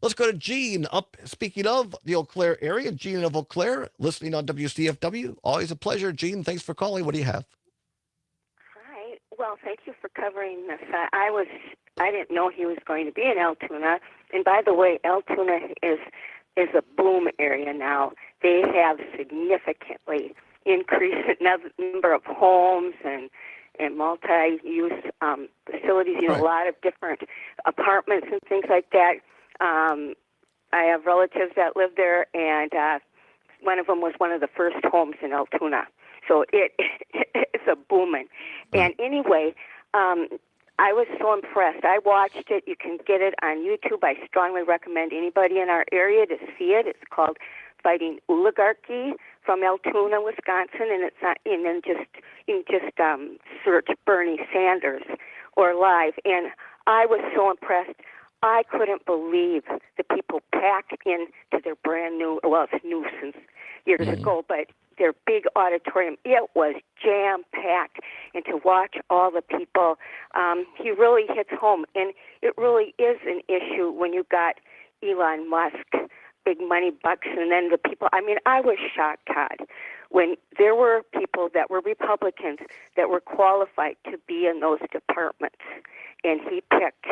Let's go to Gene up. Speaking of the Eau Claire area, Gene of Eau Claire, listening on WCFW. Always a pleasure, Gene. Thanks for calling. What do you have? Hi. Well, thank you for covering this. I didn't know he was going to be in Altoona. And by the way, Altoona is a boom area now. They have significantly increased the number of homes and multi-use facilities, a lot of different apartments and things like that. I have relatives that live there, and one of them was one of the first homes in Altoona. So it's a booming. And anyway, I was so impressed. I watched it. You can get it on YouTube. I strongly recommend anybody in our area to see it. It's called Fighting Oligarchy from Altoona, Wisconsin, and it's not. And then you can just search Bernie Sanders or live. And I was so impressed. I couldn't believe the people packed into their brand new. Well, it's new since years ago, but their big auditorium. It was jam-packed, and to watch all the people, he really hits home. And it really is an issue when you got Elon Musk big money bucks, and then the people. I mean, I was shocked, Todd, when there were people that were Republicans that were qualified to be in those departments, and he picked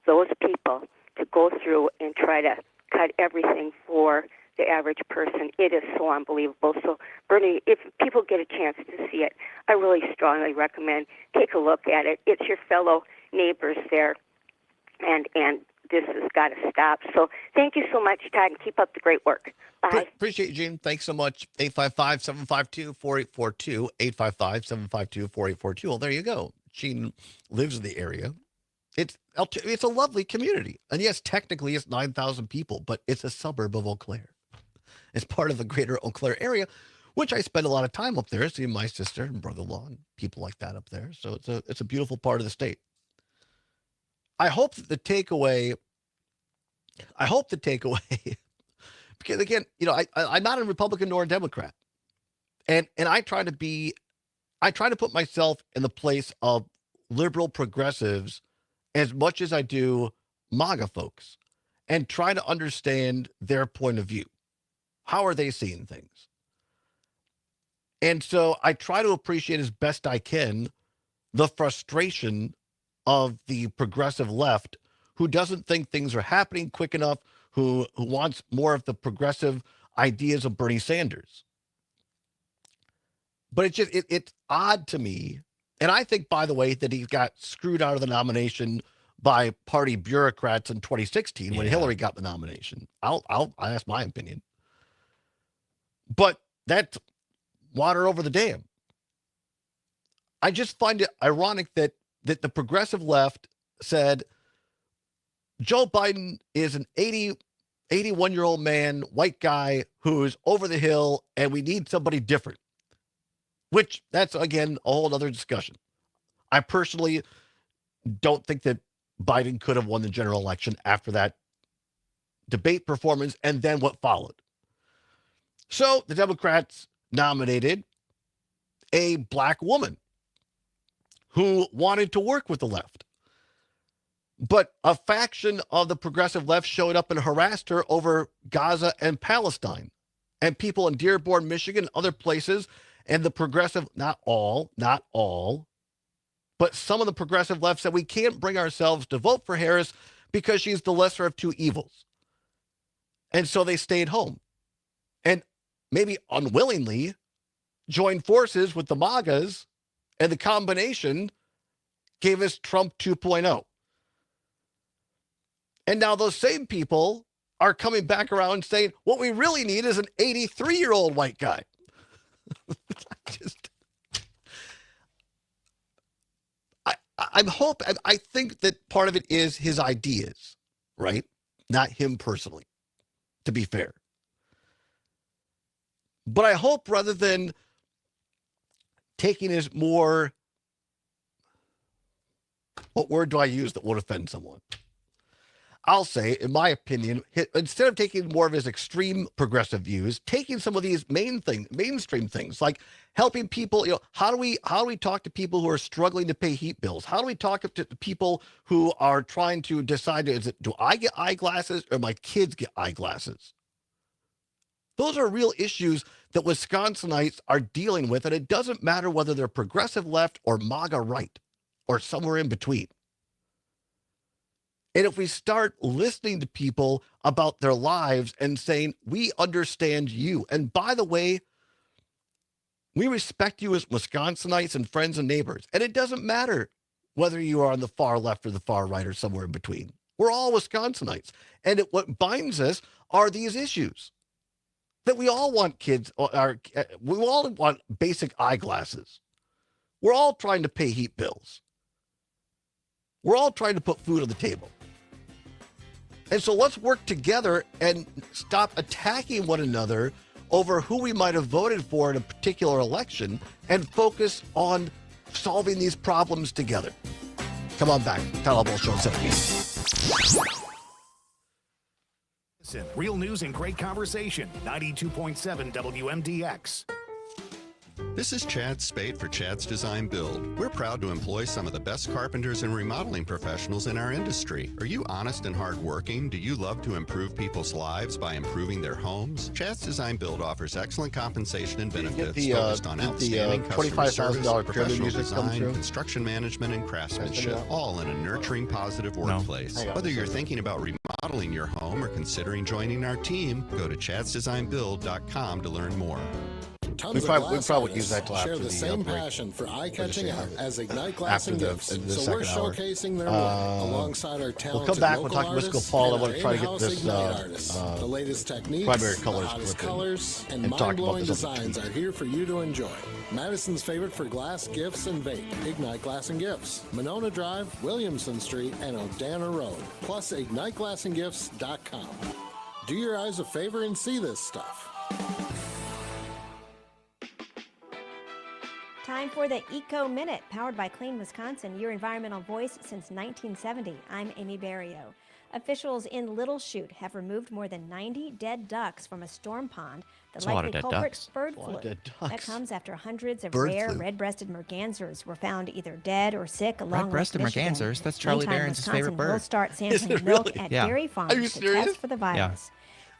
those people to go through and try to cut everything for the average person. It is so unbelievable. So, Bernie, if people get a chance to see it, I really strongly recommend take a look at it. It's your fellow neighbors there, and this has got to stop. So thank you so much, Todd, and keep up the great work. Bye. Appreciate you, Gene. Thanks so much. 855-752-4842, 855-752-4842. Well, there you go. Gene lives in the area. It's a lovely community. And yes, technically it's 9,000 people, but it's a suburb of Eau Claire. It's part of the greater Eau Claire area, which I spend a lot of time up there, seeing my sister and brother-in-law and people like that up there. So it's a beautiful part of the state. I hope that the takeaway, because again, I'm not a Republican nor a Democrat. And I try to put myself in the place of liberal progressives as much as I do MAGA folks and try to understand their point of view. How are they seeing things? And so I try to appreciate as best I can the frustration of the progressive left who doesn't think things are happening quick enough, who wants more of the progressive ideas of Bernie Sanders. But it's odd to me. And I think, by the way, that he got screwed out of the nomination by party bureaucrats in 2016 when Hillary got the nomination. That's my opinion. But that's water over the dam. I just find it ironic that the progressive left said Joe Biden is an 81-year-old man, white guy who's over the hill, and we need somebody different. Which, that's, again, a whole other discussion. I personally don't think that Biden could have won the general election after that debate performance and then what followed. So the Democrats nominated a black woman who wanted to work with the left. But a faction of the progressive left showed up and harassed her over Gaza and Palestine. And people in Dearborn, Michigan, other places, and the progressive, not all, but some of the progressive left said we can't bring ourselves to vote for Harris because she's the lesser of two evils. And so they stayed home. And maybe unwillingly joined forces with the MAGAs, and the combination gave us Trump 2.0. And now those same people are coming back around saying, what we really need is an 83-year-old white guy. I think that part of it is his ideas, right? Not him personally, to be fair. But I hope rather than taking his more, what word do I use that won't offend someone? I'll say, in my opinion, instead of taking more of his extreme progressive views, taking some of these mainstream things, like helping people, how do we talk to people who are struggling to pay heat bills? How do we talk to people who are trying to decide, do I get eyeglasses or my kids get eyeglasses? Those are real issues that Wisconsinites are dealing with, and it doesn't matter whether they're progressive left or MAGA right or somewhere in between. And if we start listening to people about their lives and saying, we understand you. And by the way, we respect you as Wisconsinites and friends and neighbors. And it doesn't matter whether you are on the far left or the far right or somewhere in between. We're all Wisconsinites. And what binds us are these issues. That we all want kids, we all want basic eyeglasses. We're all trying to pay heat bills. We're all trying to put food on the table. And so let's work together and stop attacking one another over who we might have voted for in a particular election and focus on solving these problems together. Come on back. Todd Allbaugh Show on 7 Real news and great conversation. 92.7 WMDX. This is Chad Spate for Chad's Design Build. We're proud to employ some of the best carpenters and remodeling professionals in our industry. Are you honest and hardworking? Do you love to improve people's lives by improving their homes? Chad's Design Build offers excellent compensation and benefits focused on outstanding customer service, professional design, construction management, and craftsmanship, all in a nurturing, positive workplace. Whether you're thinking about remodeling your home or considering joining our team, go to chadsdesignbuild.com to learn more. Tons We of probably glass would artists use that till after share the the same break. passion for eye-catching What did you say? as Ignite Glass and After Gifts. the So we're second hour. showcasing their work alongside our talented We'll come back. We'll local talk to Wisco artists Paul. I and want our to try to get in-house this Ignite artists. The latest techniques, primary colors the hottest flipping colors, and and talk about mind-blowing this on the designs are here for you to enjoy. Madison's favorite for glass, gifts, and vape. Ignite Glass and Gifts. Monona Drive, Williamson Street, and Odana Road. Plus, IgniteGlassandGifts.com. Do your eyes a favor and see this stuff. Time for the Eco Minute, powered by Clean Wisconsin, your environmental voice since 1970. I'm Amy Barrio. Officials in Little Chute have removed more than 90 dead ducks from a storm pond. That's a lot of dead culprit, ducks. bird A lot flu. of dead That ducks. comes after hundreds of Bird rare flu. red-breasted mergansers were found either dead or sick along Lake Red-breasted Michigan. mergansers? That's Charlie Meantime, Barron's Wisconsin favorite bird. will start Is sampling it milk really? at Yeah. dairy Are farms you to serious? test for the virus.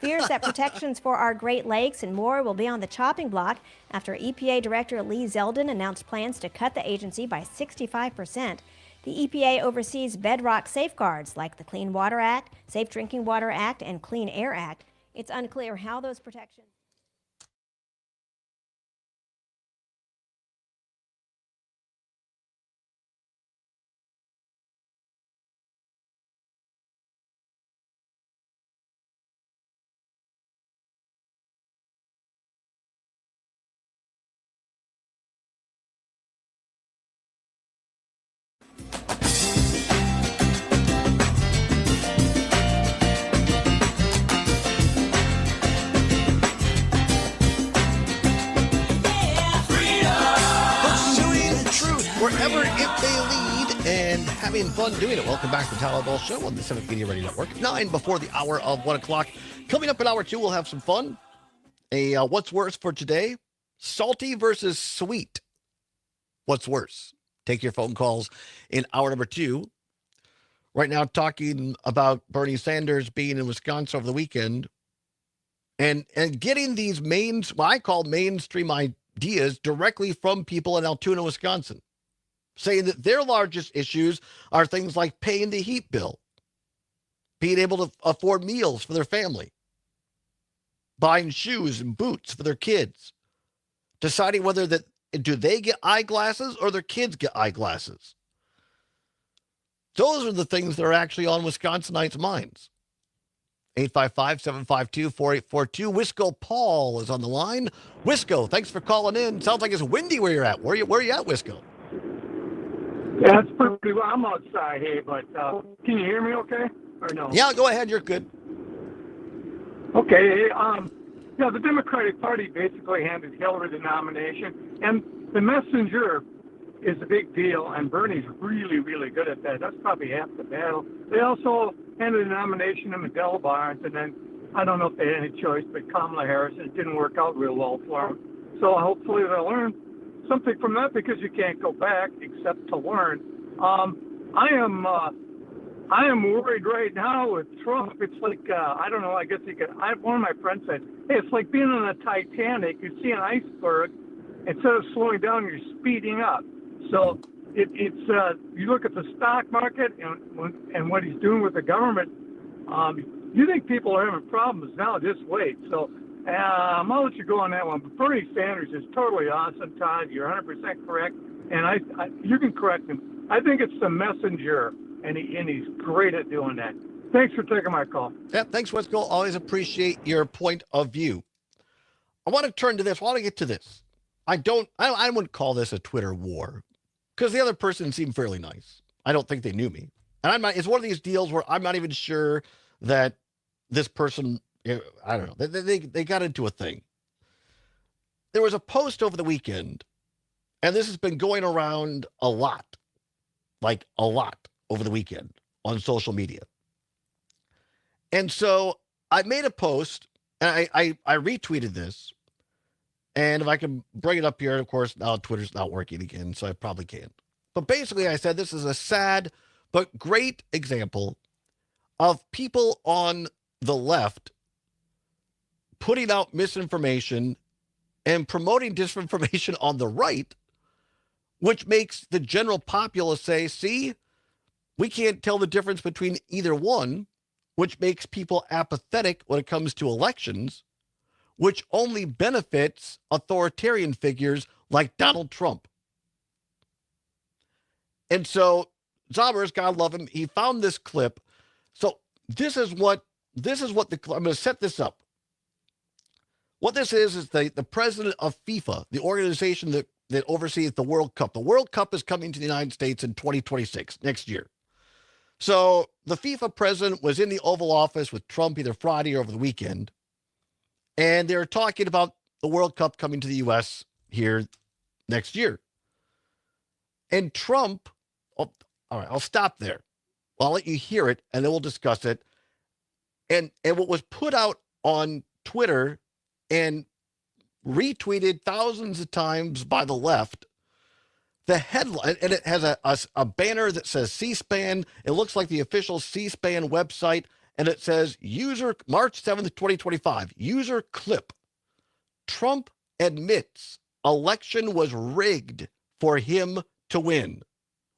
Fears that protections for our Great Lakes and more will be on the chopping block after EPA Director Lee Zeldin announced plans to cut the agency by 65%. The EPA oversees bedrock safeguards like the Clean Water Act, Safe Drinking Water Act, and Clean Air Act. It's unclear how those protections. Pursuing truth wherever it may lead and having fun doing it. Welcome back to the Allbaugh Show on the Civic Media Radio Network. 9 before the hour of 1 o'clock. Coming up in hour 2, we'll have some fun. What's worse for today? Salty versus sweet. What's worse? Take your phone calls in hour number 2. Right now, talking about Bernie Sanders being in Wisconsin over the weekend and getting these what I call mainstream ideas directly from people in Altoona, Wisconsin, saying that their largest issues are things like paying the heat bill, being able to afford meals for their family, buying shoes and boots for their kids, deciding whether do they get eyeglasses or their kids get eyeglasses. Those are the things that are actually on Wisconsinites' minds. 855-752-4842. Wisco Paul is on the line. Wisco, thanks for calling in. Sounds like it's windy where you're at. Where are you at, Wisco? Yeah, it's pretty well. I'm outside here, but can you hear me okay? Or no? Yeah, go ahead. You're good. Okay. Yeah, the Democratic Party basically handed Hillary the nomination, and the messenger is a big deal, and Bernie's really, really good at that. That's probably half the battle. They also handed the nomination to Adele Barnes, and then I don't know if they had any choice, but Kamala Harris. It didn't work out real well for them. So hopefully they'll learn something from that, because you can't go back except to learn. I am worried right now with Trump. It's like, I don't know, I guess one of my friends said, hey, it's like being on the Titanic. You see an iceberg, instead of slowing down, you're speeding up. So it's you look at the stock market and what he's doing with the government, you think people are having problems now, just wait. So I'll let you go on that one. But Bernie Sanders is totally awesome, Todd. You're 100% correct. And you can correct him. I think it's the messenger, and he's great at doing that. Thanks for taking my call. Yeah, thanks, Wisco. Always appreciate your point of view. I want to turn to this. I want to get to this. I wouldn't call this a Twitter war, because the other person seemed fairly nice. I don't think they knew me. And it's one of these deals where I'm not even sure that this person, I don't know, they got into a thing. There was a post over the weekend, and this has been going around a lot over the weekend on social media. And so I made a post, and I retweeted this, And if I can bring it up here, of course, now Twitter's not working again, so I probably can't. But basically, I said this is a sad but great example of people on the left putting out misinformation and promoting disinformation on the right, which makes the general populace say, see, we can't tell the difference between either one, which makes people apathetic when it comes to elections, which only benefits authoritarian figures like Donald Trump. And so Zommers, God love him, he found this clip. So this is what I'm going to set this up. What this is the president of FIFA, the organization that oversees the World Cup. The World Cup is coming to the United States in 2026, next year. So the FIFA president was in the Oval Office with Trump either Friday or over the weekend. And they're talking about the World Cup coming to the U.S. here next year. And Trump, all right, I'll stop there. I'll let you hear it, and then we'll discuss it. And what was put out on Twitter and retweeted thousands of times by the left, the headline, and it has a banner that says C-SPAN. It looks like the official C-SPAN website, and it says, user March 7th, 2025, user clip. Trump admits election was rigged for him to win,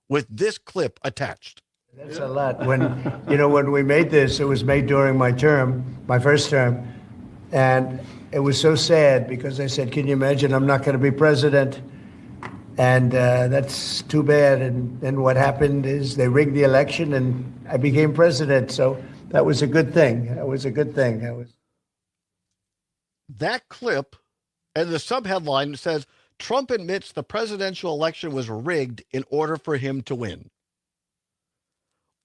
with this clip attached. That's a lot. When we made this, it was made during my term, my first term, and it was so sad because I said, can you imagine I'm not going to be president? And that's too bad. And what happened is they rigged the election and I became president. So that was a good thing. That clip and the subheadline says, Trump admits the presidential election was rigged in order for him to win.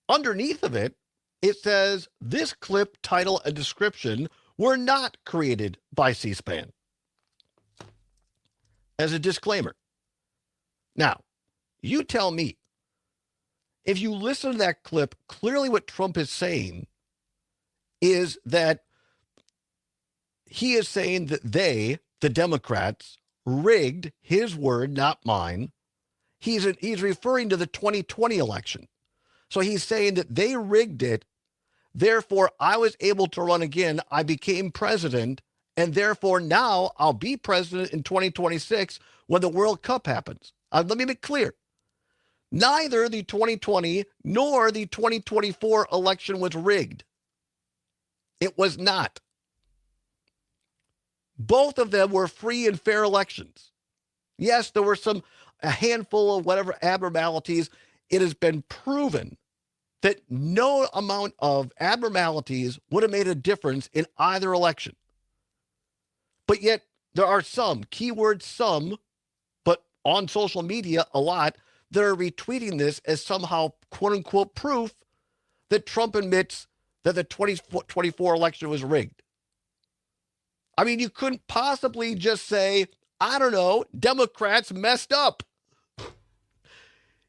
Underneath of it, it says this clip, title, and description were not created by C-SPAN. As a disclaimer. Now, you tell me, if you listen to that clip, clearly what Trump is saying is that he is saying that they, the Democrats, rigged his word, not mine. He's referring to the 2020 election. So he's saying that they rigged it. Therefore, I was able to run again. I became president. And therefore, now I'll be president in 2026 when the World Cup happens. Let me be clear. Neither the 2020 nor the 2024 election was rigged. It was not. Both of them were free and fair elections. Yes, there were a handful of whatever abnormalities. It has been proven that no amount of abnormalities would have made a difference in either election. But yet there are some, keyword some, but on social media a lot, that are retweeting this as somehow quote unquote proof that Trump admits that the 2024 election was rigged. I mean, you couldn't possibly just say, I don't know, Democrats messed up.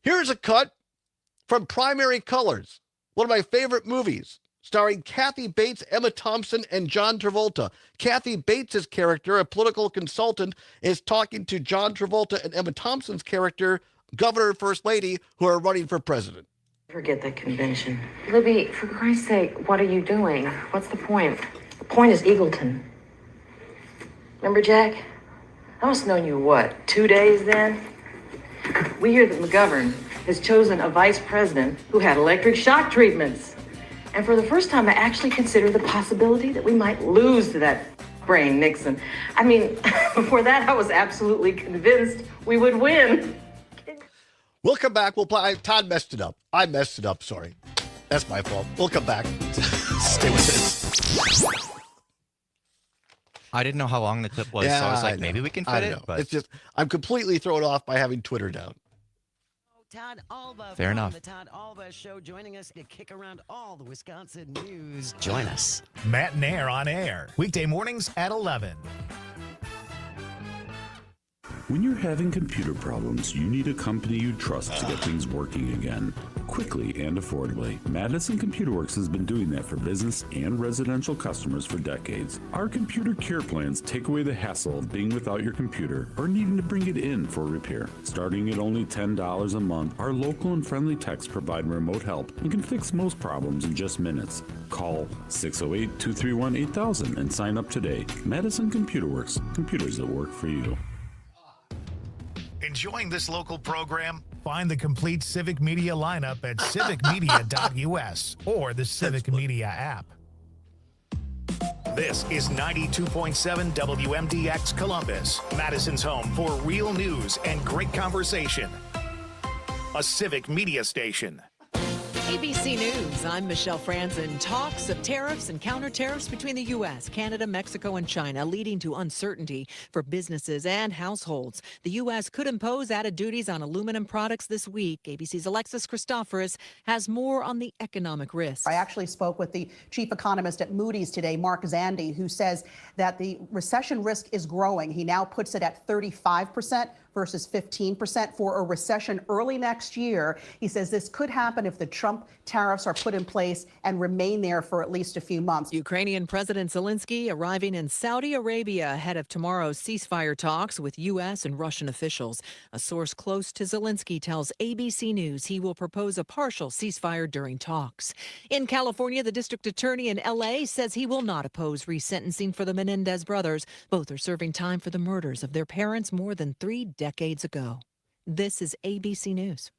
Here's a cut from Primary Colors, one of my favorite movies, starring Kathy Bates, Emma Thompson, and John Travolta. Kathy Bates' character, a political consultant, is talking to John Travolta and Emma Thompson's character, Governor and First Lady, who are running for president. Forget the convention. Libby, for Christ's sake, what are you doing? What's the point? The point is Eagleton. Remember, Jack? I must have known you, what, 2 days then? We hear that McGovern has chosen a vice president who had electric shock treatments. And for the first time, I actually consider the possibility that we might lose to that brain Nixon. I mean, before that, I was absolutely convinced we would win. We'll come back. We'll play. Todd messed it up. I messed it up. Sorry. That's my fault. We'll come back. Stay with us. I didn't know how long the clip was, so I was like, maybe we can fit it. But it's just, I'm completely thrown off by having Twitter down. Todd Allbaugh Fair from enough. The Todd Allbaugh Show, joining us to kick around all the Wisconsin news. Join us. Matt and Air on air, weekday mornings at 11. When you're having computer problems, you need a company you trust to get things working again, quickly and affordably. Madison Computer Works has been doing that for business and residential customers for decades. Our computer care plans take away the hassle of being without your computer or needing to bring it in for repair. Starting at only $10 a month, our local and friendly techs provide remote help and can fix most problems in just minutes. Call 608-231-8000 and sign up today. Madison Computer Works, computers that work for you. Enjoying this local program? Find the complete Civic Media lineup at civicmedia.us or the Civic Media app. This is 92.7 WMDX Columbus, Madison's home for real news and great conversation. A Civic Media station. ABC News, I'm Michelle Franzen. Talks of tariffs and counter-tariffs between the U.S., Canada, Mexico, and China leading to uncertainty for businesses and households. The U.S. could impose added duties on aluminum products this week. ABC's Alexis Christoforous has more on the economic risk. I actually spoke with the chief economist at Moody's today, Mark Zandi, who says that the recession risk is growing. He now puts it at 35% versus 15% for a recession early next year. He says this could happen if the Trump tariffs are put in place and remain there for at least a few months. Ukrainian President Zelensky arriving in Saudi Arabia ahead of tomorrow's ceasefire talks with U.S. and Russian officials. A source close to Zelensky tells ABC News he will propose a partial ceasefire during talks. In California, the district attorney in L.A. says he will not oppose resentencing for the Menendez brothers. Both are serving time for the murders of their parents more than 3 decades ago. This is ABC News.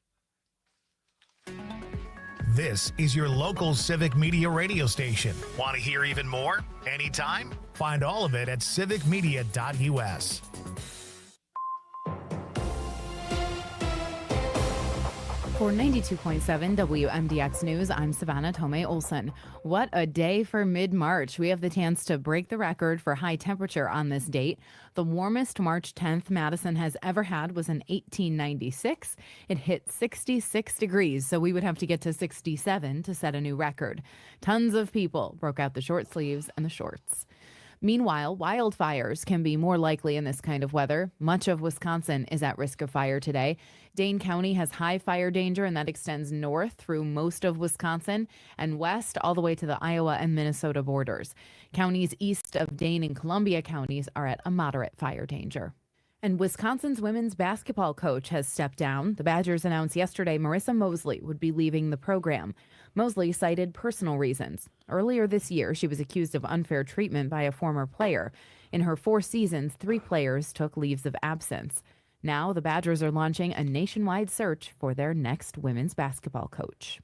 This is your local Civic Media radio station. Want to hear even more? Anytime? Find all of it at civicmedia.us. For 92.7 WMDX News, I'm Savannah Tomei Olson. What a day for mid-March. We have the chance to break the record for high temperature on this date. The warmest March 10th Madison has ever had was in 1896. It hit 66 degrees, so we would have to get to 67 to set a new record. Tons of people broke out the short sleeves and the shorts. Meanwhile, wildfires can be more likely in this kind of weather. Much of Wisconsin is at risk of fire today. Dane County has high fire danger, and that extends north through most of Wisconsin and west all the way to the Iowa and Minnesota borders. Counties east of Dane and Columbia counties are at a moderate fire danger. And Wisconsin's women's basketball coach has stepped down. The Badgers announced yesterday Marissa Mosley would be leaving the program. Mosley cited personal reasons. Earlier this year, she was accused of unfair treatment by a former player. In her 4 seasons, 3 players took leaves of absence. Now, the Badgers are launching a nationwide search for their next women's basketball coach.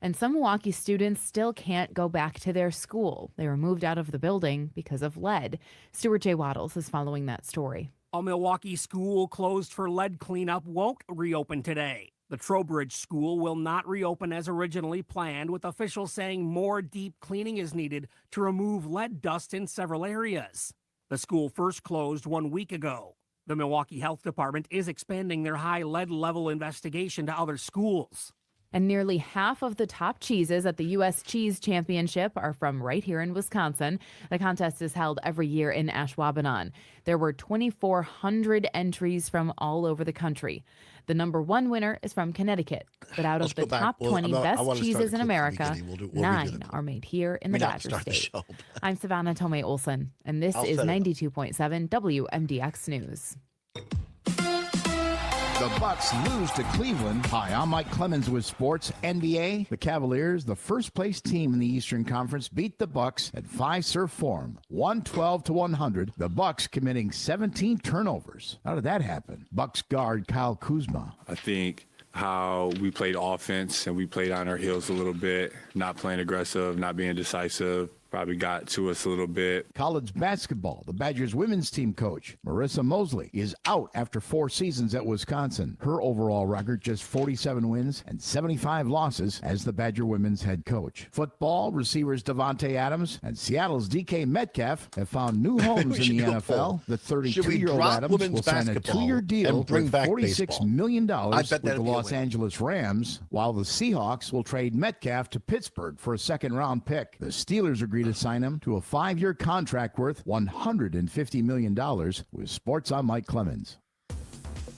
And some Milwaukee students still can't go back to their school. They were moved out of the building because of lead. Stuart J. Waddles is following that story. A Milwaukee school closed for lead cleanup won't reopen today. The Trowbridge School will not reopen as originally planned, with officials saying more deep cleaning is needed to remove lead dust in several areas. The school first closed 1 week ago. The Milwaukee Health Department is expanding their high lead level investigation to other schools. And nearly half of the top cheeses at the U.S. Cheese Championship are from right here in Wisconsin. The contest is held every year in Ashwaubenon. There were 2,400 entries from all over the country. The number 1 winner is from Connecticut. But out of the top 20 best cheeses in America, 9 are made here in the Badger State. I'm Savannah Tomei Olson, and this is 92.7 WMDX News. The Bucks lose to Cleveland. Hi, I'm Mike Clemens with Sports. NBA, the Cavaliers, the first-place team in the Eastern Conference, beat the Bucks at Fiserv Forum, 112-100. The Bucks committing 17 turnovers. How did that happen? Bucks guard Kyle Kuzma. I think how we played offense and we played on our heels a little bit, not playing aggressive, not being decisive, probably got to us a little bit. College basketball, the Badgers women's team coach, Marissa Mosley, is out after 4 seasons at Wisconsin. Her overall record, just 47 wins and 75 losses as the Badger women's head coach. Football, receivers Devontae Adams and Seattle's DK Metcalf have found new homes in the NFL. The 32-year-old Adams will sign a 2-year deal for $46 million with the Los Angeles Rams, while the Seahawks will trade Metcalf to Pittsburgh for a second-round pick. The Steelers agreed to sign him to a 5-year contract worth $150 million. With Sports, I'm Mike Clemens.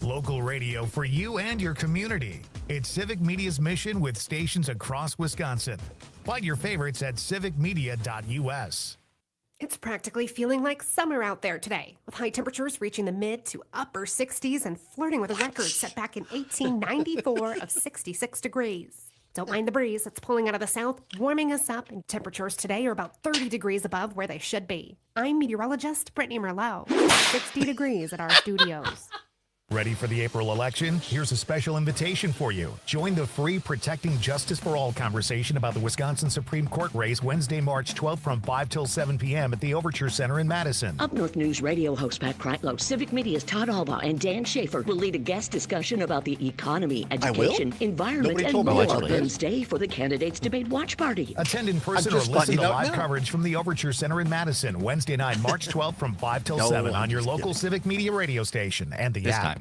Local radio for you and your community. It's Civic Media's mission with stations across Wisconsin. Find your favorites at civicmedia.us. It's practically feeling like summer out there today, with high temperatures reaching the mid to upper 60s and flirting with a record set back in 1894 of 66 degrees. Don't mind the breeze, it's pulling out of the south, warming us up, and temperatures today are about 30 degrees above where they should be. I'm meteorologist Brittany Merlot, 60 degrees at our studios. Ready for the April election? Here's a special invitation for you. Join the free Protecting Justice for All conversation about the Wisconsin Supreme Court race Wednesday, March 12th from 5 till 7 p.m. at the Overture Center in Madison. Up North News radio host Pat Kreitlow, Civic Media's Todd Allbaugh, and Dan Schaefer will lead a guest discussion about the economy, education, environment, and more Wednesday for the Candidates Debate Watch Party. Attend in person or listen to live coverage from the Overture Center in Madison Wednesday night, March 12th from 5 till 7 on your local Civic Media radio station and the app.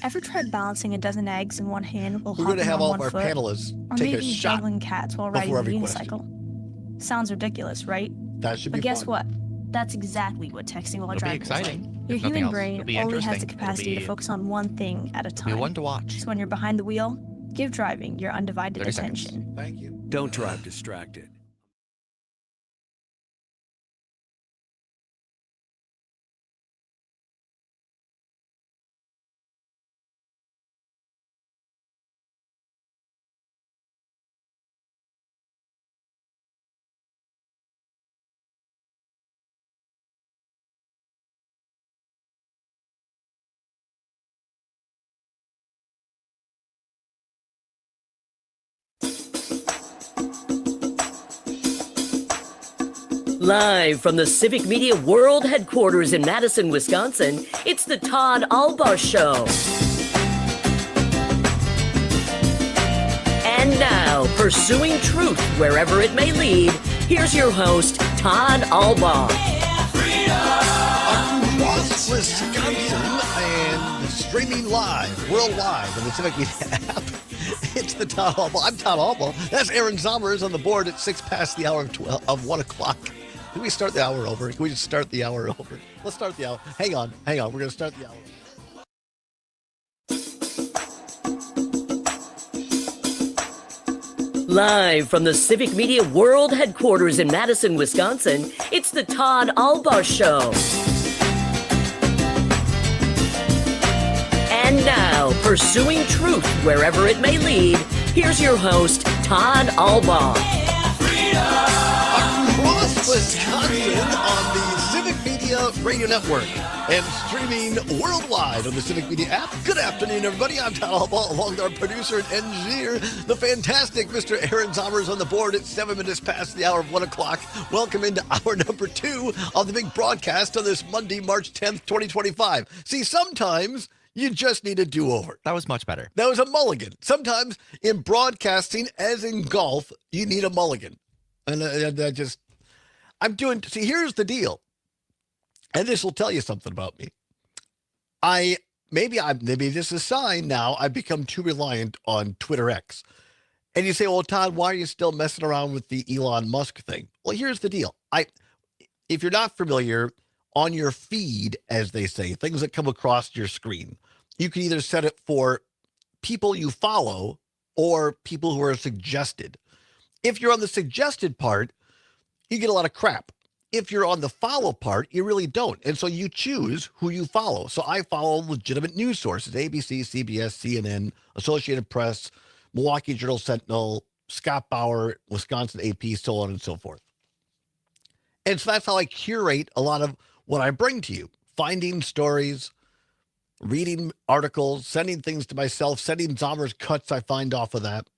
Ever tried balancing a dozen eggs in one hand while We're going to hopping have on all one of our foot? panelists Or take a maybe shot juggling cats while riding before a every unicycle. Sounds ridiculous, right? That should But be guess fun. what? That's exactly what texting while It'll be driving is like. exciting. Your If nothing human else, brain it'll be only has the interesting. capacity It'll to be- focus on one thing at a Be time. one to watch. So when you're behind the wheel, give driving your undivided 30 seconds. attention. Thank you. Don't drive distracted. Live from the Civic Media World Headquarters in Madison, Wisconsin, it's the Todd Allbaugh Show. And now, pursuing truth wherever it may lead, here's your host, Todd Allbaugh. Across Wisconsin and streaming live, worldwide on the Civic Media app. It's the Todd Allbaugh. I'm Todd Allbaugh. That's Aaron Zommers on the board at 6 past the hour of 1 o'clock. Can we start the hour over? Can we just start the hour over? Let's start the hour. Hang on. We're going to start the hour over. Live from the Civic Media World Headquarters in Madison, Wisconsin, it's the Todd Allbaugh Show. And now, pursuing truth wherever it may lead, here's your host, Todd Allbaugh. Across Wisconsin on the Civic Media Radio Network and streaming worldwide on the Civic Media app. Good afternoon, everybody. I'm Todd Allbaugh, along with our producer and engineer, the fantastic Mr. Aaron Zommers on the board at 7 minutes past the hour of 1 o'clock. Welcome into hour number 2 of the big broadcast on this Monday, March 10th, 2025. See, sometimes you just need a do-over. That was much better. That was a mulligan. Sometimes in broadcasting, as in golf, you need a mulligan. And see, here's the deal. And this will tell you something about me. Maybe this is a sign now I've become too reliant on Twitter X. And you say, well, Todd, why are you still messing around with the Elon Musk thing? Well, here's the deal. If you're not familiar, on your feed, as they say, things that come across your screen, you can either set it for people you follow or people who are suggested. If you're on the suggested part, you get a lot of crap. If you're on the follow part, you really don't. And so you choose who you follow. So I follow legitimate news sources, ABC, CBS, CNN, Associated Press, Milwaukee Journal Sentinel, Scott Bauer, Wisconsin AP, so on and so forth. And so that's how I curate a lot of what I bring to you. Finding stories, reading articles, sending things to myself, sending Zommers cuts I find off of that.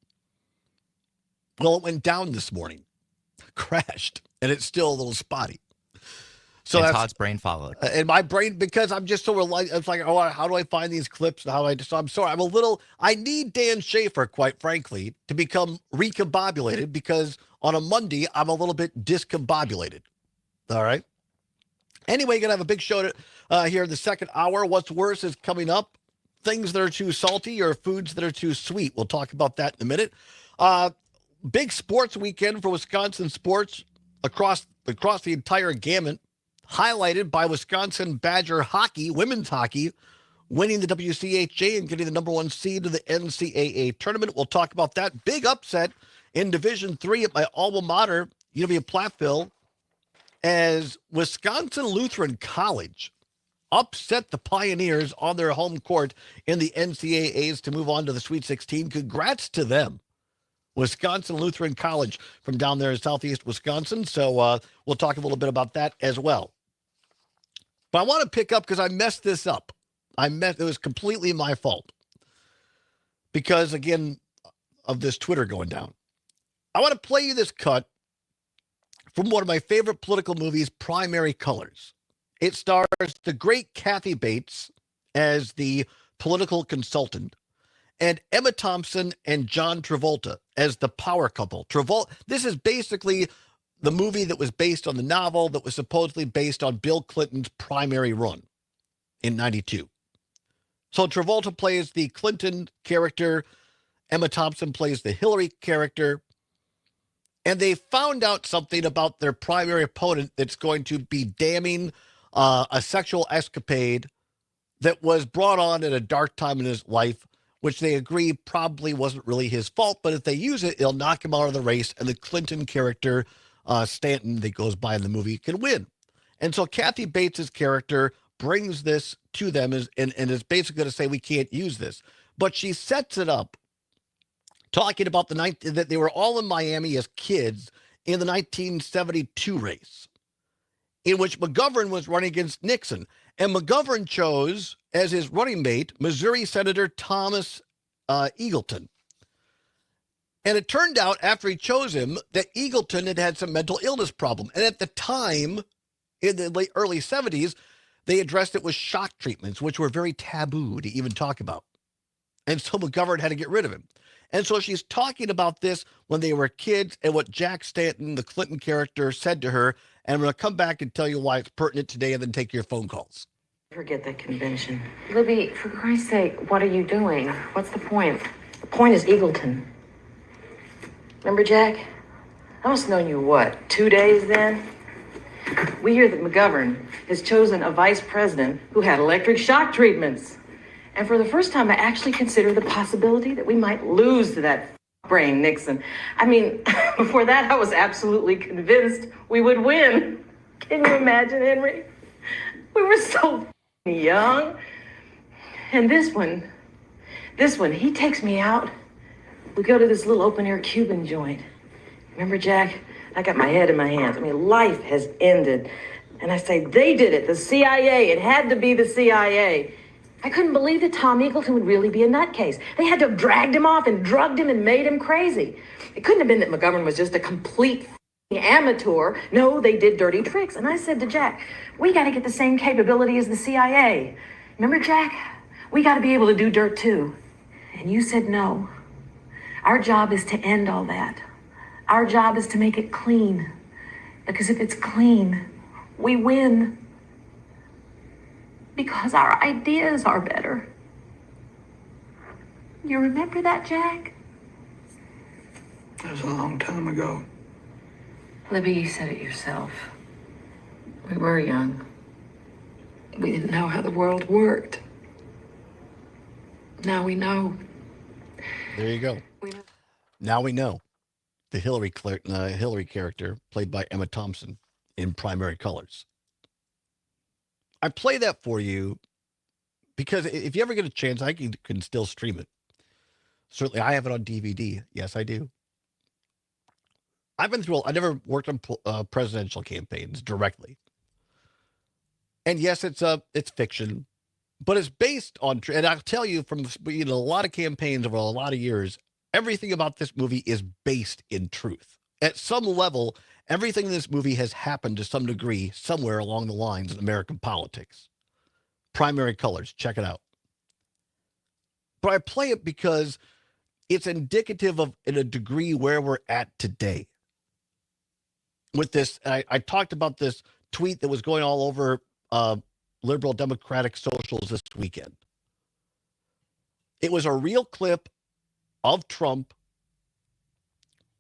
Well, it went down this morning, crashed, and it's still a little spotty. So and that's Todd's brain followed. And my brain, because I'm just so reliant, it's like, oh, how do I find these clips? So I'm sorry, I need Dan Schaefer, quite frankly, to become recombobulated, because on a Monday, I'm a little bit discombobulated. All right. Anyway, going to have a big show here in the second hour. What's worse is coming up. Things that are too salty or foods that are too sweet. We'll talk about that in a minute. Big sports weekend for Wisconsin sports across the entire gamut, highlighted by Wisconsin Badger hockey, women's hockey, winning the WCHA and getting the number 1 seed of the NCAA tournament. We'll talk about that big upset in Division III at my alma mater, UW Platteville, as Wisconsin Lutheran College upset the Pioneers on their home court in the NCAAs to move on to the Sweet 16. Congrats to them. Wisconsin Lutheran College from down there in southeast Wisconsin. So we'll talk a little bit about that as well. But I want to pick up because I messed this up. It was completely my fault. Because, again, of this Twitter going down. I want to play you this cut from one of my favorite political movies, Primary Colors. It stars the great Kathy Bates as the political consultant and Emma Thompson and John Travolta as the power couple. This is basically the movie that was based on the novel that was supposedly based on Bill Clinton's primary run in 92. So Travolta plays the Clinton character. Emma Thompson plays the Hillary character. And they found out something about their primary opponent that's going to be damning a sexual escapade that was brought on at a dark time in his life, which they agree probably wasn't really his fault, but if they use it, it'll knock him out of the race, and the Clinton character, Stanton, that goes by in the movie, can win. And so Kathy Bates' character brings this to them and is basically going to say, we can't use this. But she sets it up, talking about that they were all in Miami as kids in the 1972 race, in which McGovern was running against Nixon. And McGovern chose as his running mate Missouri Senator Thomas Eagleton. And it turned out after he chose him that Eagleton had some mental illness problem. And at the time, in the early 70s, they addressed it with shock treatments, which were very taboo to even talk about. And so McGovern had to get rid of him. And so she's talking about this when they were kids and what Jack Stanton, the Clinton character, said to her. And I'm going to come back and tell you why it's pertinent today and then take your phone calls. Forget that convention. Libby, for Christ's sake, what are you doing? What's the point? The point is Eagleton. Remember, Jack? I must have known you, what, 2 days then? We hear that McGovern has chosen a vice president who had electric shock treatments. And for the first time, I actually considered the possibility that we might lose to that brain Nixon. I mean, before that, I was absolutely convinced we would win. Can you imagine, Henry? We were so young. And this one, he takes me out. We go to this little open-air Cuban joint. Remember, Jack? I got my head in my hands. I mean, life has ended. And I say, they did it, the CIA. It had to be the CIA. I couldn't believe that Tom Eagleton would really be a nutcase. They had to have dragged him off and drugged him and made him crazy. It couldn't have been that McGovern was just a complete amateur. No, they did dirty tricks. And I said to Jack, we got to get the same capability as the CIA. Remember, Jack? We got to be able to do dirt too. And you said no. Our job is to end all that. Our job is to make it clean. Because if it's clean, we win. Because our ideas are better. You remember that, Jack? That was a long time ago. Libby, you said it yourself. We were young. We didn't know how the world worked. Now we know. There you go. Now we know. The Hillary character, played by Emma Thompson in Primary Colors. I play that for you because if you ever get a chance, I can still stream it. Certainly, I have it on DVD. Yes, I do. I never worked on presidential campaigns directly. And yes, it's fiction, but it's based on, and I'll tell you from a lot of campaigns over a lot of years, everything about this movie is based in truth. At some level, everything in this movie has happened to some degree somewhere along the lines in American politics. Primary Colors, check it out. But I play it because it's indicative of, in a degree, where we're at today. With this, I talked about this tweet that was going all over liberal democratic socials this weekend. It was a real clip of Trump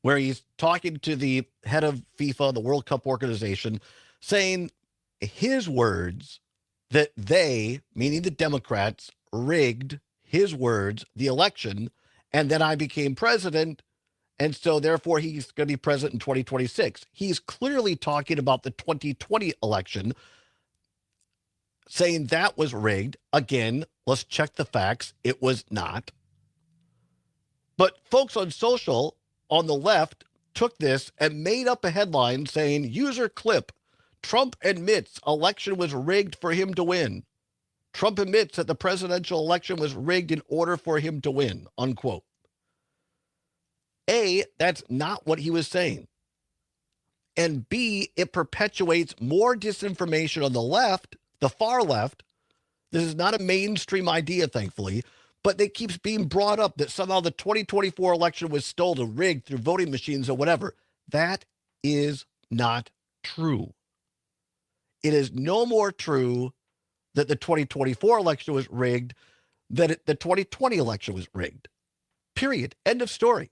where he's talking to the head of FIFA, the World Cup organization, saying his words that they, meaning the Democrats, rigged, his words, the election, and then I became president, and so therefore he's going to be president in 2026. He's clearly talking about the 2020 election, saying that was rigged. Again, let's check the facts. It was not. But folks on social, on the left, took this and made up a headline saying, user clip, Trump admits election was rigged for him to win. Trump admits that the presidential election was rigged in order for him to win, unquote. A, that's not what he was saying. And B, it perpetuates more disinformation on the left, the far left. This is not a mainstream idea, thankfully, but it keeps being brought up that somehow the 2024 election was stolen, rigged through voting machines or whatever. That is not true. It is no more true that the 2024 election was rigged than the 2020 election was rigged. Period. End of story.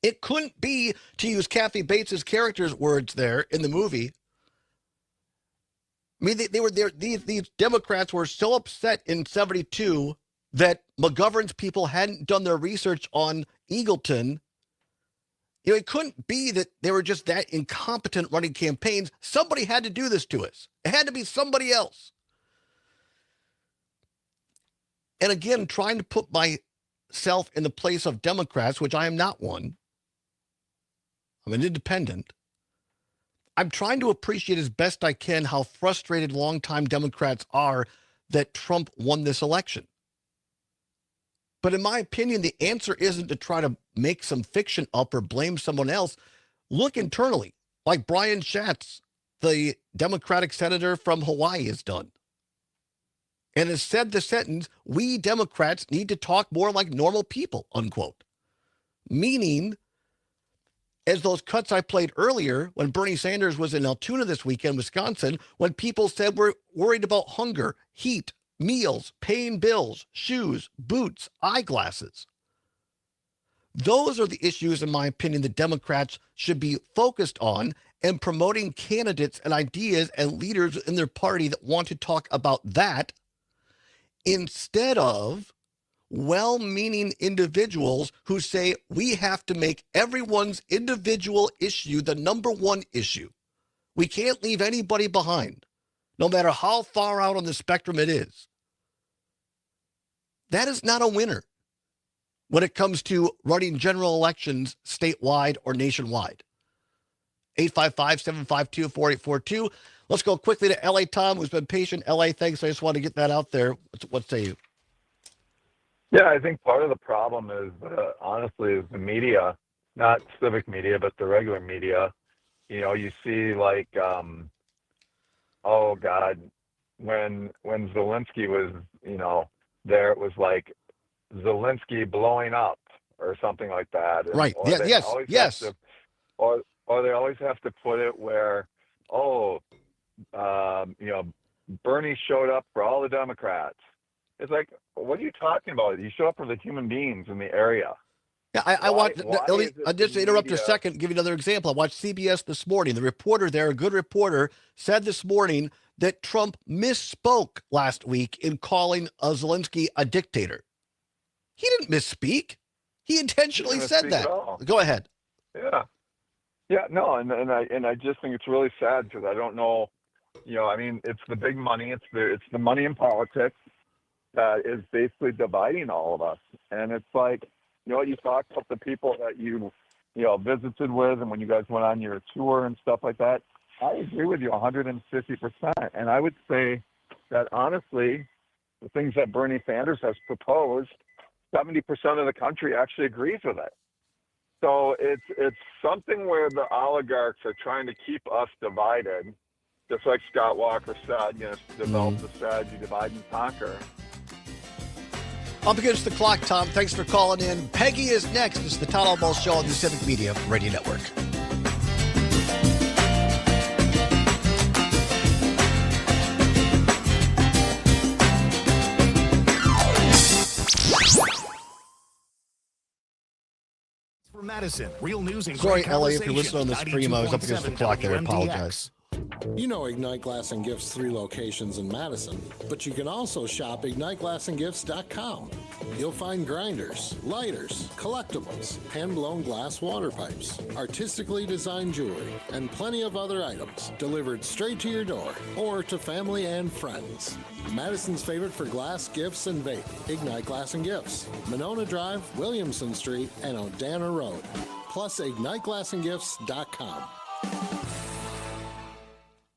It couldn't be, to use Kathy Bates' character's words there in the movie. I mean, they were there. These Democrats were so upset in 72 that McGovern's people hadn't done their research on Eagleton. You know, it couldn't be that they were just that incompetent running campaigns. Somebody had to do this to us. It had to be somebody else. And again, trying to put myself in the place of Democrats, which I am not one. I'm an independent. I'm trying to appreciate as best I can how frustrated longtime Democrats are that Trump won this election. But in my opinion, the answer isn't to try to make some fiction up or blame someone else. Look internally, like Brian Schatz, the Democratic senator from Hawaii, has done. And has said the sentence, we Democrats need to talk more like normal people, unquote. Meaning, as those cuts I played earlier, when Bernie Sanders was in Altoona this weekend, Wisconsin, when people said we're worried about hunger, heat, meals, paying bills, shoes, boots, eyeglasses. Those are the issues, in my opinion, the Democrats should be focused on, and promoting candidates and ideas and leaders in their party that want to talk about that, instead of well-meaning individuals who say we have to make everyone's individual issue the number one issue. We can't leave anybody behind, no matter how far out on the spectrum it is. That is not a winner when it comes to running general elections statewide or nationwide. 855-752-4842. Let's go quickly to L.A. Tom, who's been patient. L.A., thanks. I just want to get that out there. What say you? Yeah, I think part of the problem is, honestly, is the media, not civic media, but the regular media. You know, you see like, oh God, when Zelensky was, you know, there, it was like Zelensky blowing up or something like that. And, right. Yes. Or they always have to put it where, you know, Bernie showed up for all the Democrats. It's like, what are you talking about? You show up for the human beings in the area. Yeah, I watched. I'll just interrupt a second. Give you another example. I watched CBS this morning. The reporter there, a good reporter, said this morning that Trump misspoke last week in calling Zelensky a dictator. He didn't misspeak. He intentionally said that. Go ahead. Yeah. No, and I just think it's really sad because I don't know. You know, I mean, it's the big money. It's the money in politics that is basically dividing all of us. And it's like, you know, you talk about the people that you visited with, and when you guys went on your tour and stuff like that. I agree with you 150%. And I would say that honestly, the things that Bernie Sanders has proposed, 70% of the country actually agrees with it. So it's something where the oligarchs are trying to keep us divided, just like Scott Walker said, you know, develop the strategy, divide and conquer. Up against the clock, Tom. Thanks for calling in. Peggy is next. It's the Todd Allbaugh Show on the Civic Media Radio Network. For Madison, real news and Sorry, great Ellie, if conversation. you're listening on the stream, I was up against the clock there. I apologize. You know Ignite Glass and Gifts 3 locations in Madison, but you can also shop IgniteGlassandGifts.com. You'll find grinders, lighters, collectibles, hand-blown glass water pipes, artistically designed jewelry, and plenty of other items delivered straight to your door or to family and friends. Madison's favorite for glass, gifts, and vape, Ignite Glass and Gifts, Monona Drive, Williamson Street, and Odana Road. Plus IgniteGlassandGifts.com.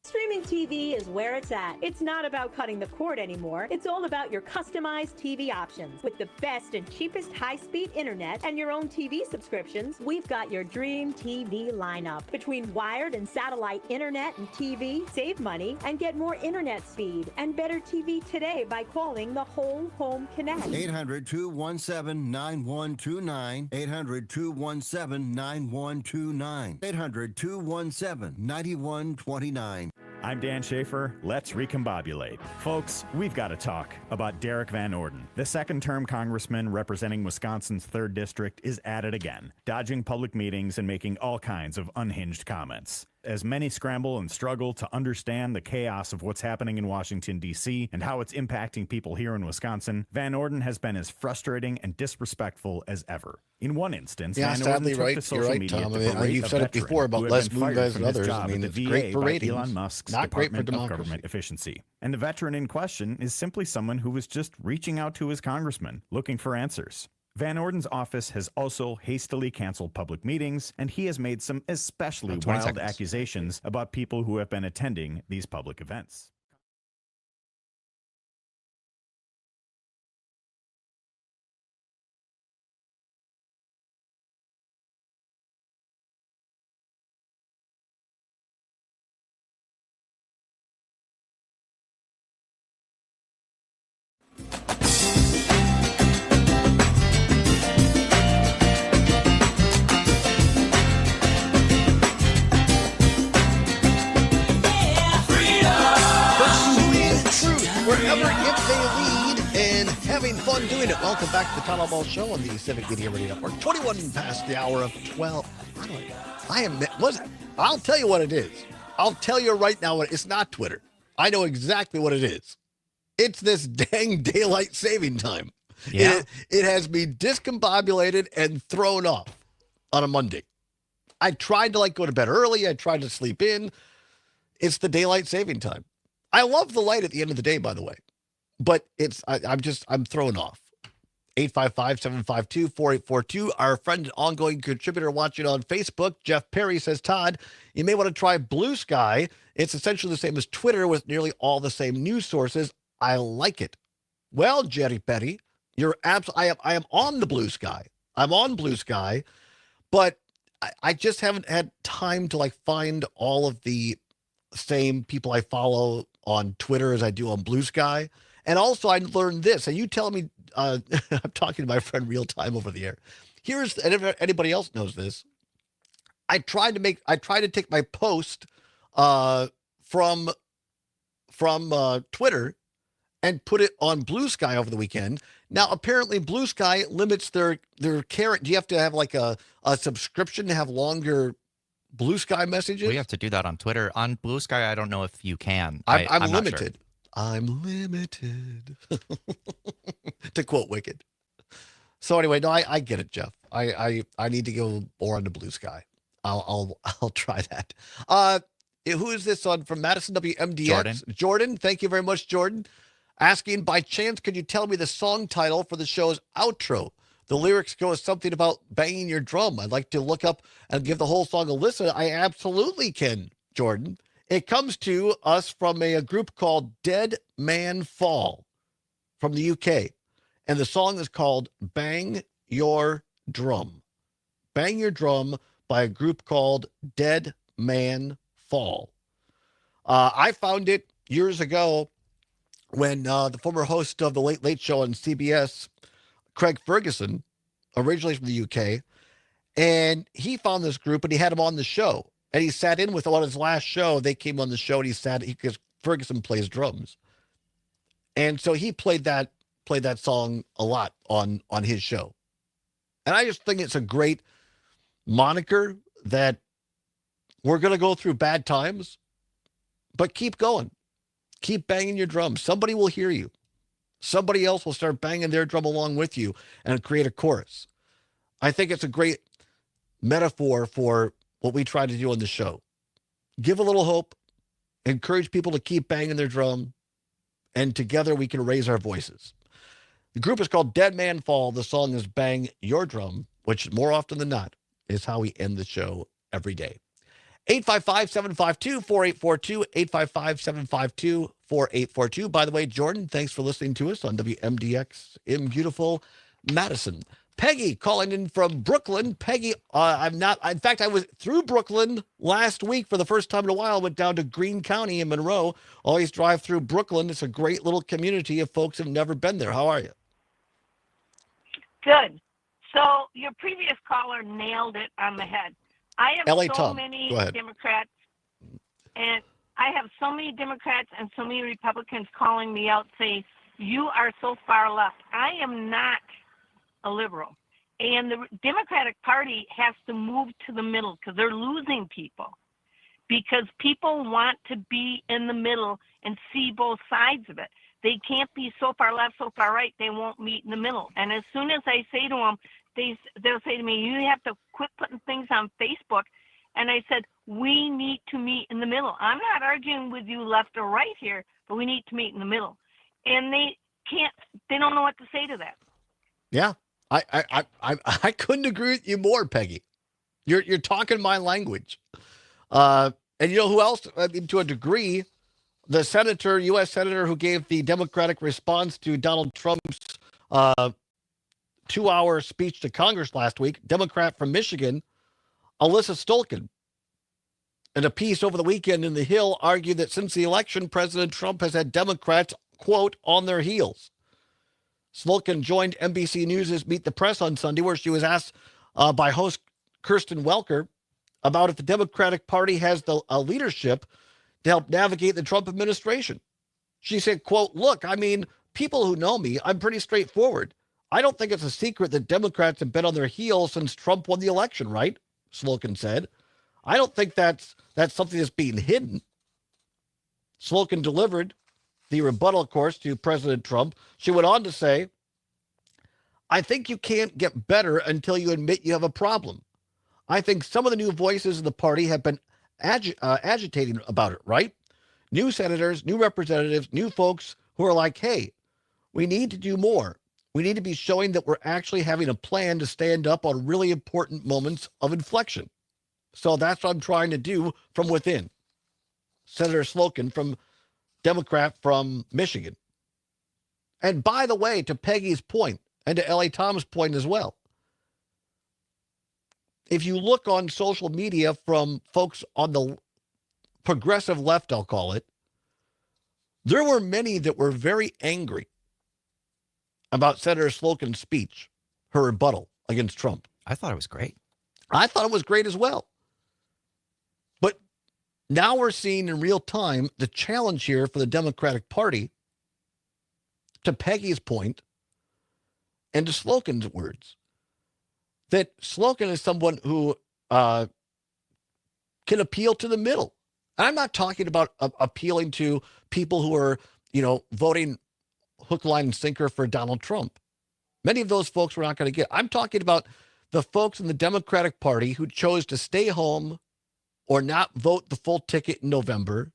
Streaming TV is where it's at. It's not about cutting the cord anymore. It's all about your customized TV options. With the best and cheapest high-speed internet and your own TV subscriptions, we've got your dream TV lineup. Between wired and satellite internet and TV, save money and get more internet speed and better TV today by calling the Whole Home Connect. 800-217-9129. 800-217-9129. 800-217-9129. I'm Dan Schaefer. Let's recombobulate. Folks, we've got to talk about Derek Van Orden. The second-term congressman representing Wisconsin's 3rd District is at it again, dodging public meetings and making all kinds of unhinged comments. As many scramble and struggle to understand the chaos of what's happening in Washington, D.C., and how it's impacting people here in Wisconsin, Van Orden has been as frustrating and disrespectful as ever. In one instance, Van Orden took to social media Tom. to berate You've a said it veteran before about who had Les been fired Moonves from and his others. job I mean, at it's the great VA for by ratings. Elon Musk's Not great for Department of democracy. Government Efficiency. And the veteran in question is simply someone who was just reaching out to his congressman, looking for answers. Van Orden's office has also hastily canceled public meetings, and he has made some especially wild accusations about people who have been attending these public events. Wherever if they lead and having fun doing it. Welcome back to the Todd Allbaugh Show on the Civic Media Radio Network. 21 past the hour of 12. I'll tell you what it is. I'll tell you right now, it's not Twitter. I know exactly what it is. It's this dang daylight saving time. Yeah. It has me discombobulated and thrown off on a Monday. I tried to go to bed early. I tried to sleep in. It's the daylight saving time. I love the light at the end of the day, by the way, but I'm thrown off. 855-752-4842. Our friend and ongoing contributor watching on Facebook, Jeff Perry, says, Todd, you may want to try Blue Sky. It's essentially the same as Twitter with nearly all the same news sources. I like it. Well, Jerry Perry, I am on the Blue Sky. I'm on Blue Sky, but I just haven't had time to find all of the same people I follow on Twitter as I do on Blue Sky. And also I learned this, and you tell me, I'm talking to my friend real time over the air. And if anybody else knows this, I tried to take my post from Twitter and put it on Blue Sky over the weekend. Now, apparently Blue Sky limits their carrot. Do you have to have a subscription to have longer Blue Sky messages? We have to do that on Twitter. On Blue Sky, I don't know if you can. I'm limited. I'm limited. To quote Wicked. So anyway, no, I get it, Jeff. I need to go more onto Blue Sky. I'll try that. Who is this on from Madison WMDX? Jordan. Thank you very much, Jordan. Asking, by chance, could you tell me the song title for the show's outro? The lyrics go something about banging your drum. I'd like to look up and give the whole song a listen. I absolutely can, Jordan. It comes to us from a group called Dead Man Fall from the UK. And the song is called Bang Your Drum. Bang Your Drum by a group called Dead Man Fall. I found it years ago when the former host of the Late Late Show on CBS, Craig Ferguson, originally from the UK, and he found this group and he had him on the show. And he sat in with them on his last show. They came on the show and because Ferguson plays drums. And so he played that song a lot on his show. And I just think it's a great moniker that we're going to go through bad times. But keep going. Keep banging your drum. Somebody will hear you. Somebody else will start banging their drum along with you and create a chorus. I think it's a great metaphor for what we try to do on the show. Give a little hope, encourage people to keep banging their drum, and together we can raise our voices. The group is called Dead Man Fall. The song is Bang Your Drum, which more often than not is how we end the show every day. 855-752-4842, 855-752-4842. By the way, Jordan, thanks for listening to us on WMDX in beautiful Madison. Peggy calling in from Brooklyn. Peggy, in fact, I was through Brooklyn last week for the first time in a while. Went down to Greene County in Monroe. Always drive through Brooklyn. It's a great little community if folks have never been there. How are you? Good. So your previous caller nailed it on the head. I have LA so Tom. many Go ahead. Democrats, and I have so many Democrats and so many Republicans calling me out saying, you are so far left. I am not a liberal. And the Democratic Party has to move to the middle because they're losing people. Because people want to be in the middle and see both sides of it. They can't be so far left, so far right, they won't meet in the middle. And as soon as I say to them, they'll say to me, you have to quit putting things on Facebook. And I said, we need to meet in the middle. I'm not arguing with you left or right here, but we need to meet in the middle. And they don't know what to say to that. Yeah, I couldn't agree with you more, Peggy. You're talking my language. And you know who else, to a degree, the U.S. Senator who gave the Democratic response to Donald Trump's 2-hour speech to Congress last week, Democrat from Michigan, Alyssa Stolken, in a piece over the weekend in The Hill, argued that since the election, President Trump has had Democrats, quote, on their heels. Stolken joined NBC News' Meet the Press on Sunday, where she was asked by host Kirsten Welker about if the Democratic Party has the leadership to help navigate the Trump administration. She said, quote, look, I mean, people who know me, I'm pretty straightforward. I don't think it's a secret that Democrats have been on their heels since Trump won the election, right? Slocum said. I don't think that's something that's being hidden. Slocum delivered the rebuttal, of course, to President Trump. She went on to say, I think you can't get better until you admit you have a problem. I think some of the new voices in the party have been agitating about it, right? New senators, new representatives, new folks who are like, hey, we need to do more. We need to be showing that we're actually having a plan to stand up on really important moments of inflection. So that's what I'm trying to do from within. Senator Slocum, from Democrat from Michigan. And by the way, to Peggy's point, and to L.A. Tom's point as well, if you look on social media from folks on the progressive left, I'll call it, there were many that were very angry about Senator Slocum's speech, her rebuttal against Trump. I thought it was great. I thought it was great as well. But now we're seeing in real time the challenge here for the Democratic Party, to Peggy's point, and to Slocum's words, that Slocum is someone who can appeal to the middle. And I'm not talking about appealing to people who are, voting hook, line, and sinker for Donald Trump. Many of those folks we're not going to get. I'm talking about the folks in the Democratic Party who chose to stay home or not vote the full ticket in November,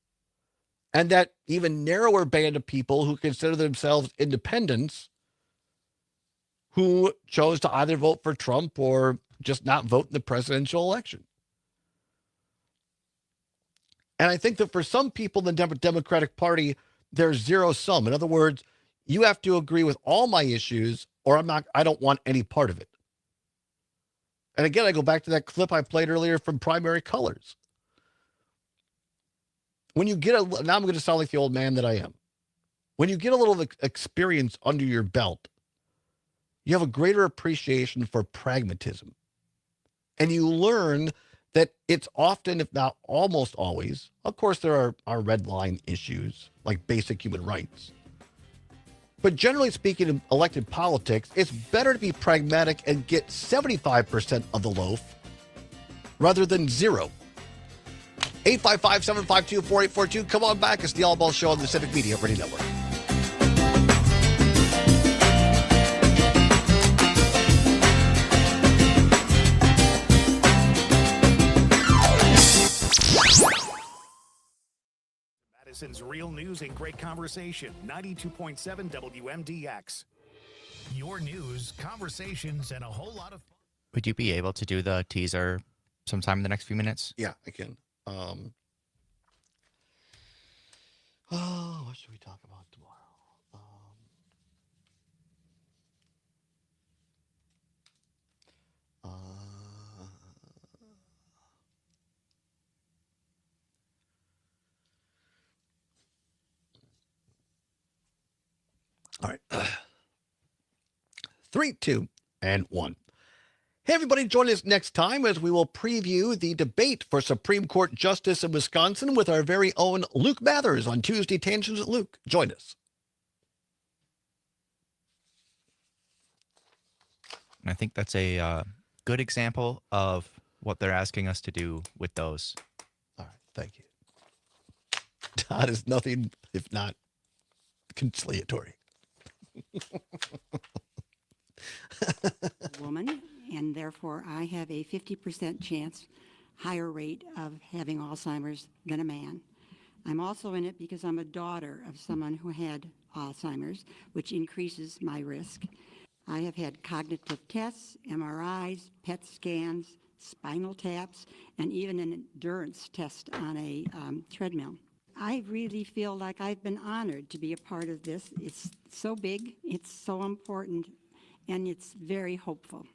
and that even narrower band of people who consider themselves independents who chose to either vote for Trump or just not vote in the presidential election. And I think that for some people in the Democratic Party, there's zero sum. In other words, you have to agree with all my issues or I don't want any part of it. And again, I go back to that clip I played earlier from Primary Colors. When you get now I'm going to sound like the old man that I am. When you get a little experience under your belt, you have a greater appreciation for pragmatism. And you learn that it's often, if not almost always, of course, there are red line issues like basic human rights. But generally speaking, in elected politics, it's better to be pragmatic and get 75% of the loaf rather than zero. 855-752-4842. Come on back. It's the Allbaugh Show on the Civic Media Radio Network. Madison's real news and great conversation. 92.7 WMDX. Your news, conversations, and a whole lot of fun. Would you be able to do the teaser sometime in the next few minutes? Yeah, I can. What should we talk about tomorrow? All right. 3, 2, and 1. Hey, everybody, join us next time as we will preview the debate for Supreme Court Justice in Wisconsin with our very own Luke Mathers on Tuesday Tangents. Luke, join us. And I think that's a good example of what they're asking us to do with those. All right, thank you. Todd is nothing if not conciliatory. Woman, and therefore I have a 50% chance higher rate of having Alzheimer's than a man. I'm also in it because I'm a daughter of someone who had Alzheimer's, which increases my risk. I have had cognitive tests, MRIs, PET scans, spinal taps, and even an endurance test on a treadmill. I really feel like I've been honored to be a part of this. It's so big, it's so important, and it's very hopeful.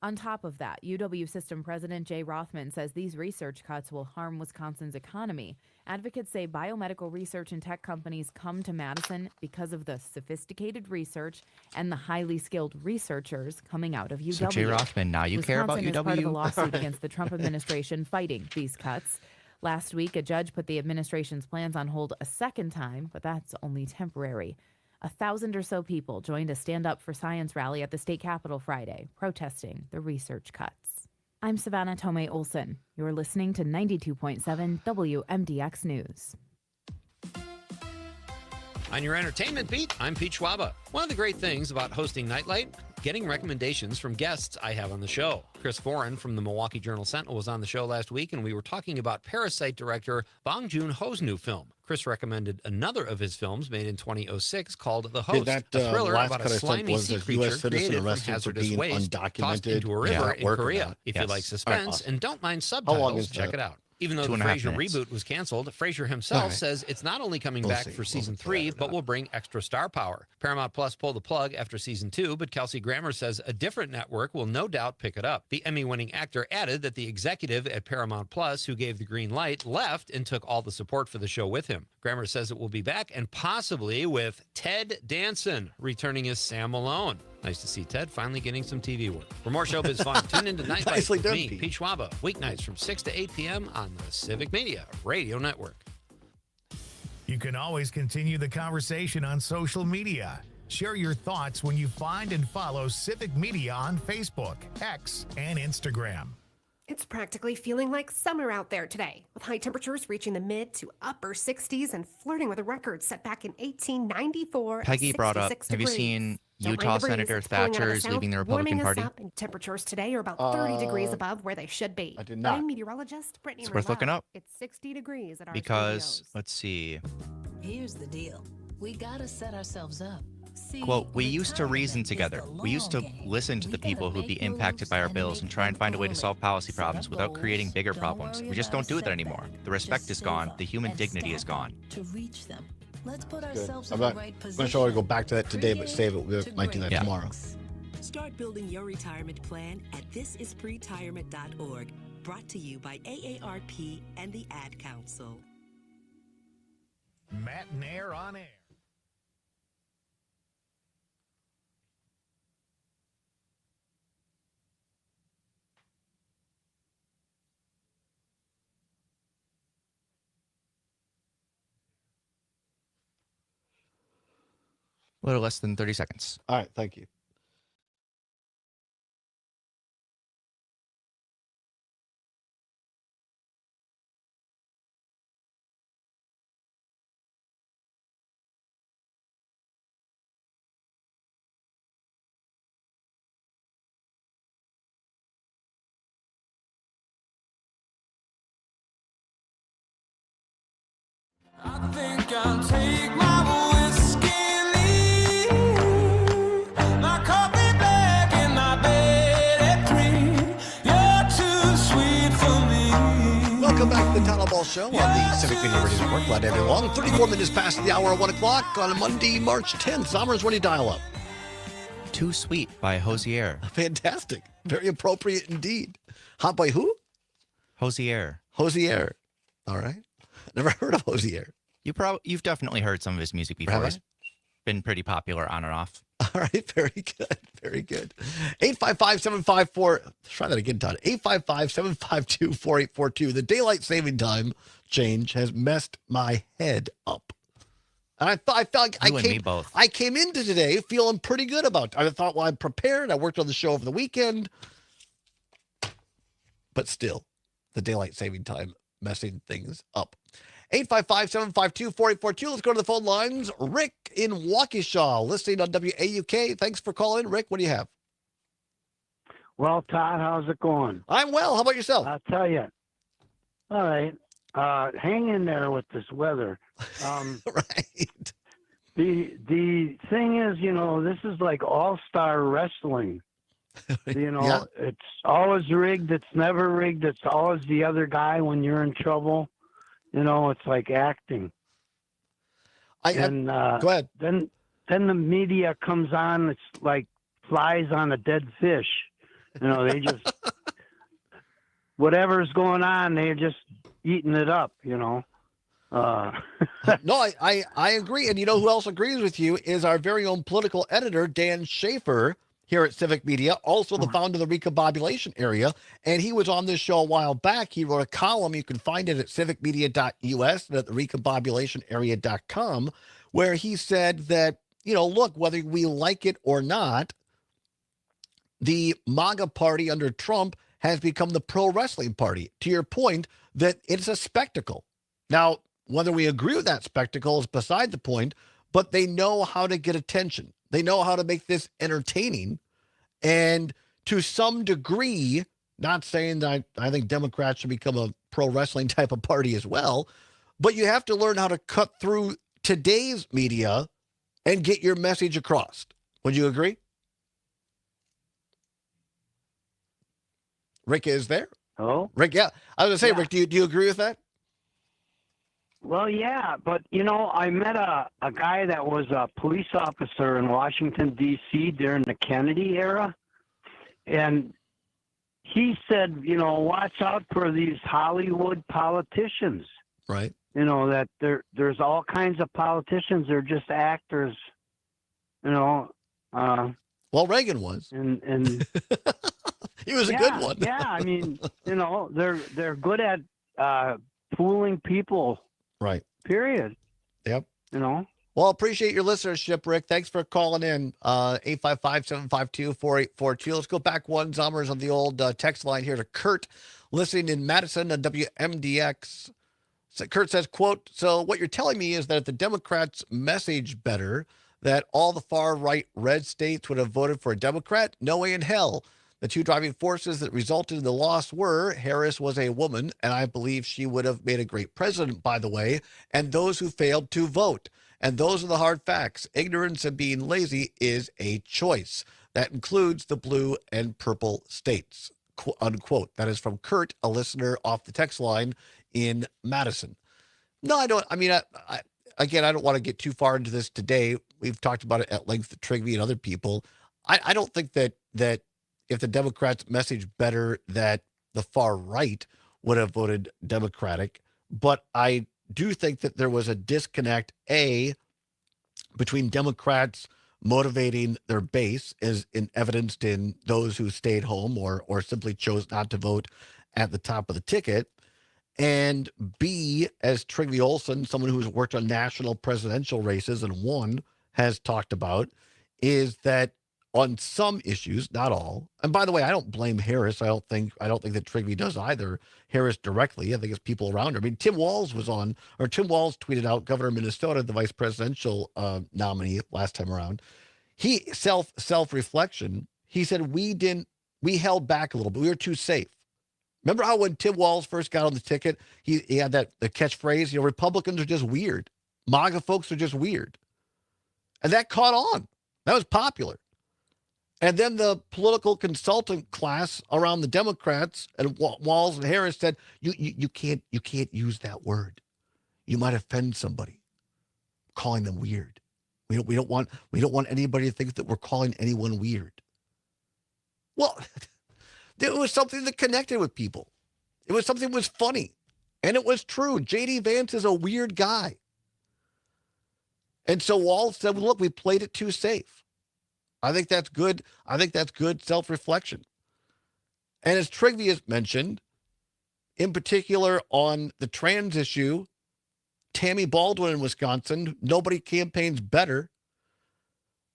On top of that, UW System President Jay Rothman says these research cuts will harm Wisconsin's economy. Advocates say biomedical research and tech companies come to Madison because of the sophisticated research and the highly skilled researchers coming out of UW. So Jay Rothman, now you care about UW? Wisconsin is part of a lawsuit against the Trump administration fighting these cuts. Last week, a judge put the administration's plans on hold a second time, but that's only temporary. 1,000 or so people joined a Stand Up for Science rally at the state capitol Friday, protesting the research cuts. I'm Savannah Tomei Olson. You're listening to 92.7 WMDX News. On your entertainment beat, I'm Pete Schwaba. One of the great things about hosting Nightlight, getting recommendations from guests I have on the show. Chris Foran from the Milwaukee Journal-Sentinel was on the show last week, and we were talking about Parasite director Bong Joon-ho's new film. Chris recommended another of his films made in 2006 called The Host, a thriller about a slimy sea creature created from hazardous waste tossed into a river in Korea. If you like suspense and don't mind subtitles, check it out. Even though the Frasier reboot was canceled, Frasier himself says it's not only coming back for season 3, but will bring extra star power. Paramount Plus pulled the plug after season 2, but Kelsey Grammer says a different network will no doubt pick it up. The Emmy-winning actor added that the executive at Paramount Plus who gave the green light left and took all the support for the show with him. Grammer says it will be back and possibly with Ted Danson returning as Sam Malone. Nice to see Ted finally getting some TV work. For more showbiz fun, tune into Night Light with me, Pete Schwaba, weeknights from 6 to 8 p.m. on the Civic Media Radio Network. You can always continue the conversation on social media. Share your thoughts when you find and follow Civic Media on Facebook, X, and Instagram. It's practically feeling like summer out there today, with high temperatures reaching the mid to upper 60s and flirting with a record set back in 1894. Peggy brought up, have you seen Utah Senator Thatcher's leaving the Republican Party? And temperatures today are about 30 degrees above where they should be. I did not. I'm meteorologist Brittany It's worth looking up. It's 60 degrees at our Because, studios. let's see. Here's the deal. We gotta set ourselves up. See, Quote, we used to reason together. We used to listen to the people who'd be impacted by our bills and try and find a way to solve policy problems without creating bigger problems. We just don't do that anymore. The respect is gone. The human dignity is gone. To reach them. Let's put Good. ourselves I'm in not the right I'm position. not sure I'll go back to that today, but save it. We to might do that great tomorrow. Start building your retirement plan at thisispretirement.org. Brought to you by AARP and the Ad Council. Matt and Air on air. A little less than 30 seconds. All right, thank you. think I'll take my whiskey and leave my coffee black and my bed at green. You're too sweet for me. Welcome back to the Todd Allbaugh Show on the Civic Media Radio Network. Glad to have you along. 34 minutes past the hour of 1 o'clock on Monday, March 10th. Summers, when do you dial up? Too Sweet by Hosier. Fantastic. Very appropriate indeed. Hot by who? Hosier. Hosier. All right. Never heard of Hosier. You've definitely heard some of his music before. He's been pretty popular on and off. All right. Very good. Very good. 855-754. Try that again, Todd. 855-752-4842. The daylight saving time change has messed my head up. And I felt like I came into today feeling pretty good about it. I thought, well, I'm prepared. I worked on the show over the weekend. But still, the daylight saving time messing things up. 855-752-4842. Let's go to the phone lines. Rick in Waukesha, listening on WAUK. Thanks for calling. Rick, what do you have? Well, Todd, how's it going? I'm well. How about yourself? I'll tell you. All right. Hang in there with this weather. Right. The thing is, this is like all-star wrestling. It's always rigged. It's never rigged. It's always the other guy when you're in trouble. It's like acting. Go ahead. Then the media comes on. It's like flies on a dead fish. They just whatever's going on, they're just eating it up. No, I agree. And you know who else agrees with you is our very own political editor, Dan Schaefer, here at Civic Media, also the founder of the Recombobulation Area. And he was on this show a while back. He wrote a column. You can find it at civicmedia.us and at the recombobulationarea.com, where he said that, look, whether we like it or not, the MAGA party under Trump has become the pro wrestling party, to your point that it's a spectacle. Now, whether we agree with that spectacle is beside the point, but they know how to get attention. They know how to make this entertaining. And to some degree, not saying that I think Democrats should become a pro wrestling type of party as well, but you have to learn how to cut through today's media and get your message across. Would you agree? Rick is there. Oh, Rick, yeah. I was going to say, Rick, do you agree with that? Well, yeah, but, I met a guy that was a police officer in Washington, D.C. during the Kennedy era, and he said, watch out for these Hollywood politicians. Right. That there's all kinds of politicians. They're just actors, Well, Reagan was. And he was a good one. Yeah, I mean, they're good at fooling people. Right. Period. Yep. Well, appreciate your listenership, Rick. Thanks for calling in. 855-752-4842. Let's go back one, Zommers, on the old text line here to Kurt, listening in Madison on WMDX. So Kurt says, quote, so what you're telling me is that if the Democrats message better, that all the far-right red states would have voted for a Democrat? No way in hell. The two driving forces that resulted in the loss were Harris was a woman, and I believe she would have made a great president, by the way, and those who failed to vote. And those are the hard facts. Ignorance and being lazy is a choice. That includes the blue and purple states, unquote. That is from Kurt, a listener off the text line in Madison. No, I don't. I mean, I don't want to get too far into this today. We've talked about it at length, Trigby and other people. I don't think that if the Democrats message better, that the far right would have voted Democratic. But I do think that there was a disconnect, between Democrats motivating their base, as evidenced in those who stayed home or simply chose not to vote at the top of the ticket. And B, as Trigby Olson, someone who's worked on national presidential races and won, has talked about, is that on some issues, not all. And by the way, I don't blame Harris. I don't think that Trigby does either. Harris directly. I think it's people around her. I mean, Tim Walz tweeted out, Governor of Minnesota, the vice presidential nominee last time around. He self-reflection. He said we held back a little bit. We were too safe. Remember how when Tim Walz first got on the ticket, he had the catchphrase, Republicans are just weird. MAGA folks are just weird. And that caught on. That was popular. And then the political consultant class around the Democrats and Walls and Harris said, you can't use that word. You might offend somebody, calling them weird. We don't want anybody to think that we're calling anyone weird. Well, it was something that connected with people. It was something that was funny. And it was true. J.D. Vance is a weird guy. And so Walls said, look, we played it too safe. I think that's good. I think that's good self-reflection. And as Trigby has mentioned, in particular on the trans issue, Tammy Baldwin in Wisconsin, nobody campaigns better.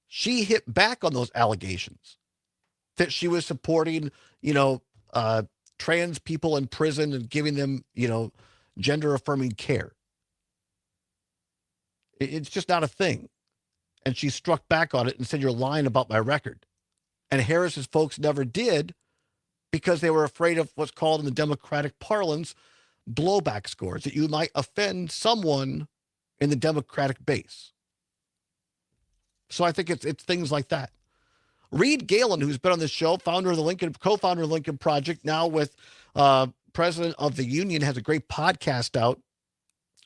She hit back on those allegations that she was supporting, trans people in prison and giving them, gender-affirming care. It's just not a thing. And she struck back on it and said, you're lying about my record. And Harris's folks never did because they were afraid of what's called in the Democratic parlance blowback scores, that you might offend someone in the Democratic base. So I think it's things like that. Reed Galen, who's been on this show, co-founder of the Lincoln Project, now with president of the union, has a great podcast out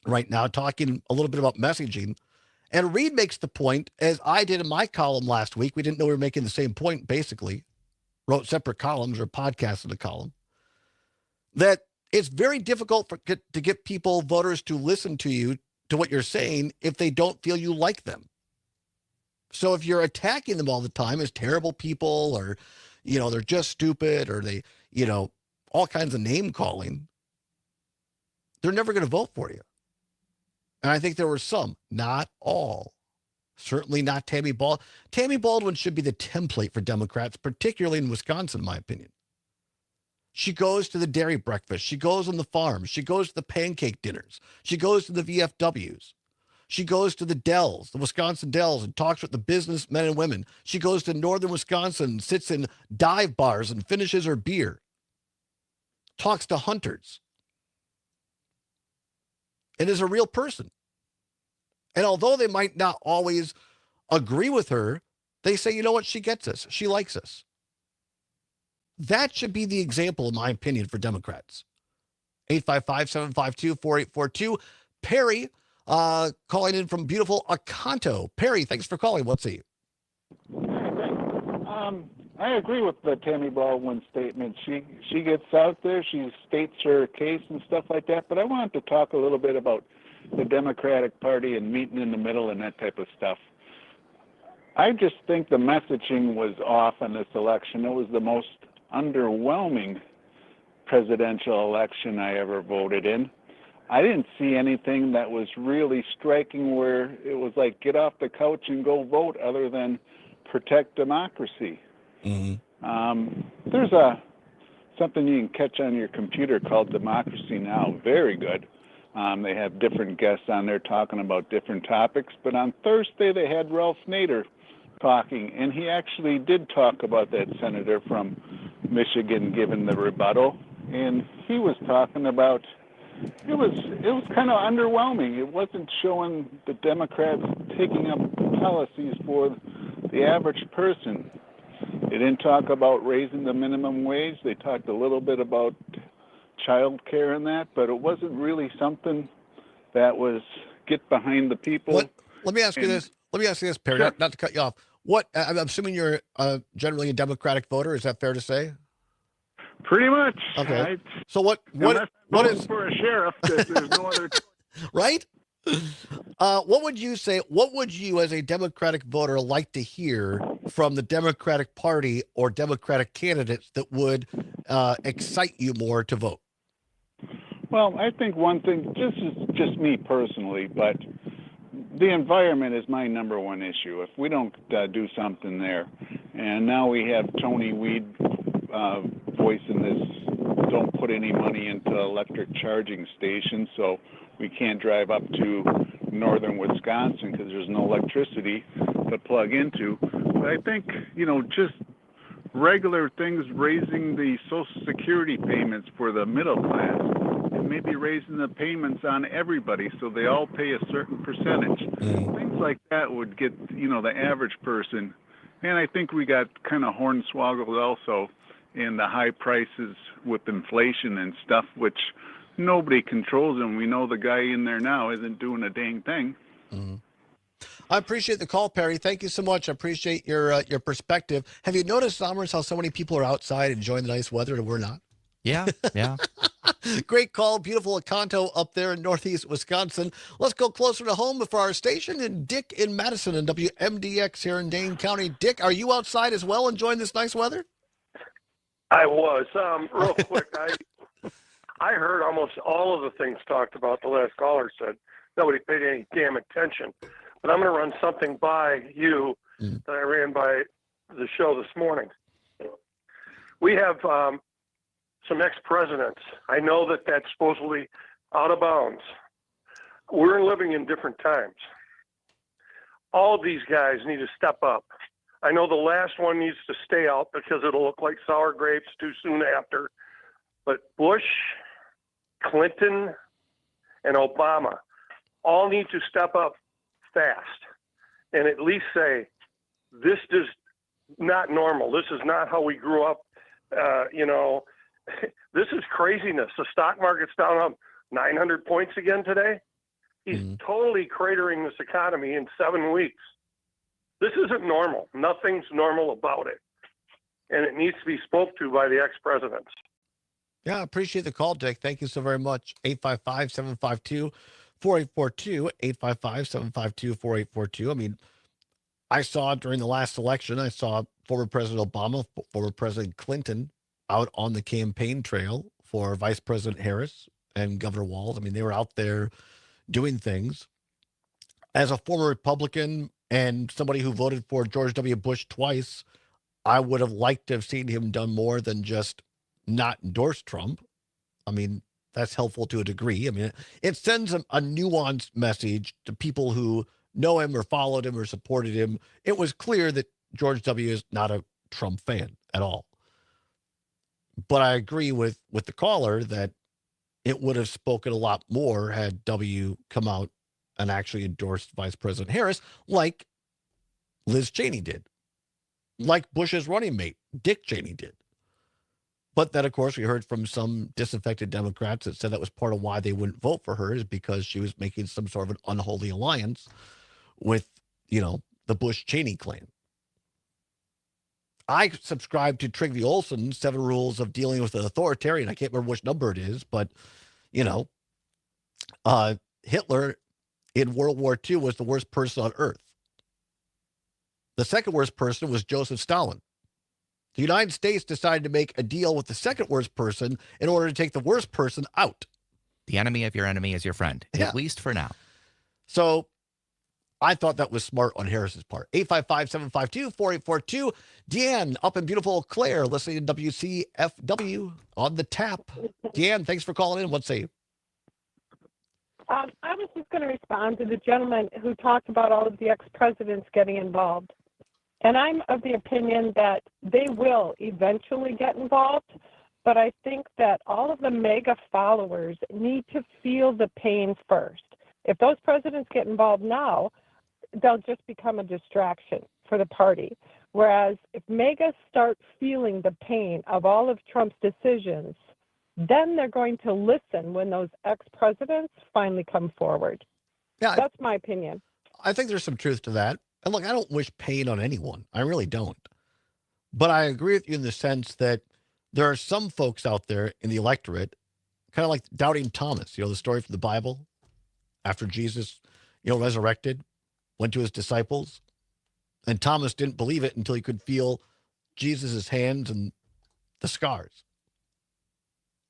right now talking a little bit about messaging. And Reed makes the point, as I did in my column last week, we didn't know we were making the same point, basically, wrote separate columns or podcasts in the column, that it's very difficult to get voters to listen to you, to what you're saying, if they don't feel you like them. So if you're attacking them all the time as terrible people, or, they're just stupid, or they, all kinds of name calling, they're never going to vote for you. And I think there were some, not all. Certainly not Tammy Baldwin. Tammy Baldwin should be the template for Democrats, particularly in Wisconsin, in my opinion. She goes to the dairy breakfast. She goes on the farms. She goes to the pancake dinners. She goes to the VFWs. She goes to the Dells, the Wisconsin Dells, and talks with the businessmen and women. She goes to northern Wisconsin, sits in dive bars and finishes her beer. Talks to hunters. And is a real person. And although they might not always agree with her, they say, you know what, she gets us. She likes us. That should be the example, in my opinion, for Democrats. 855-752-4842. Perry, calling in from beautiful Oconto. Perry, thanks for calling. What's he? I agree with the Tammy Baldwin statement. She gets out there, she states her case and stuff like that. But I wanted to talk a little bit about the Democratic Party and meeting in the middle and that type of stuff. I just think the messaging was off in this election. It was the most underwhelming presidential election I ever voted in. I didn't see anything that was really striking where it was like, get off the couch and go vote, other than protect democracy. Mm-hmm. There's something you can catch on your computer called Democracy Now! Very good. They have different guests on there talking about different topics. But on Thursday, they had Ralph Nader talking, and he actually did talk about that senator from Michigan giving the rebuttal. And he was talking about, it was kind of underwhelming. It wasn't showing the Democrats taking up policies for the average person. They didn't talk about raising the minimum wage. They talked a little bit about child care and that, but it wasn't really something that was get behind the people. Let me ask you this, Perry, sure. not to cut you off. I'm assuming you're generally a Democratic voter. Is that fair to say? Pretty much. Okay. So what is for a sheriff? There's no other. Right? What would you say? What would you, as a Democratic voter, like to hear from the Democratic Party or Democratic candidates that would excite you more to vote? Well, I think one thing, just me personally, but the environment is my number one issue. If we don't do something there, and now we have Tony Weed voicing this, don't put any money into electric charging stations, so we can't drive up to northern Wisconsin because there's no electricity to plug into. But I think, just regular things, raising the Social Security payments for the middle class, and maybe raising the payments on everybody so they all pay a certain percentage. Things like that would get, the average person. And I think we got kind of hornswoggled also in the high prices with inflation and stuff, which nobody controls, and we know the guy in there now isn't doing a dang thing. I appreciate the call, Perry. Thank you so much. I appreciate your perspective. Have you noticed, Somers, how so many people are outside enjoying the nice weather and we're not? Yeah, yeah. Great call. Beautiful Akanto up there in northeast Wisconsin. Let's go closer to home for our station. And Dick in Madison and WMDX here in Dane County. Dick, are you outside as well enjoying this nice weather? I was. Real quick, I heard almost all of the things talked about. The last caller said nobody paid any damn attention. But I'm going to run something by you that I ran by the show this morning. We have some ex-presidents. I know that that's supposedly out of bounds. We're living in different times. All of these guys need to step up. I know the last one needs to stay out because it'll look like sour grapes too soon after. But Bush, Clinton, and Obama all need to step up fast and at least say, this is not normal. This is not how we grew up. This is craziness. The stock market's down 900 points again today. He's totally cratering this economy in 7 weeks. This isn't normal. Nothing's normal about it. And it needs to be spoke to by the ex-presidents. Yeah, I appreciate the call, Dick. Thank you so very much. 855-752-4842, 855-752-4842. I mean, I saw during the last election, I saw former President Obama, former President Clinton out on the campaign trail for Vice President Harris and Governor Walz. I mean, they were out there doing things. As a former Republican and somebody who voted for George W. Bush twice, I would have liked to have seen him done more than just not endorse Trump. I mean, that's helpful to a degree. I mean, it sends a nuanced message to people who know him or followed him or supported him. It was clear that George W. is not a Trump fan at all. But I agree with the caller that it would have spoken a lot more had W come out and actually endorsed Vice President Harris like Liz Cheney did, like Bush's running mate, Dick Cheney did. But then, of course, we heard from some disaffected Democrats that said that was part of why they wouldn't vote for her, is because she was making some sort of an unholy alliance with, the Bush-Cheney clan. I subscribe to Trygve Olson's 7 Rules of Dealing with an Authoritarian. I can't remember which number it is, but, Hitler in World War II was the worst person on earth. The second worst person was Joseph Stalin. The United States decided to make a deal with the second worst person in order to take the worst person out. The enemy of your enemy is your friend, Yeah. at least for now. So I thought that was smart on Harris's part. 855-752-4842. Deanne up in beautiful Eau Claire, listening to WCFW on the tap. Deanne, thanks for calling in. What say you? I was just going to respond to the gentleman who talked about all of the ex-presidents getting involved. And I'm of the opinion that they will eventually get involved, but I think that all of the mega followers need to feel the pain first. If those presidents get involved now, they'll just become a distraction for the party. Whereas if megas start feeling the pain of all of Trump's decisions, then they're going to listen when those ex-presidents finally come forward. Yeah, that's my opinion. I think there's some truth to that. And look, I don't wish pain on anyone. I really don't. But I agree with you in the sense that there are some folks out there in the electorate, kind of like doubting Thomas, the story from the Bible, after Jesus, resurrected, went to his disciples, and Thomas didn't believe it until he could feel Jesus' hands and the scars.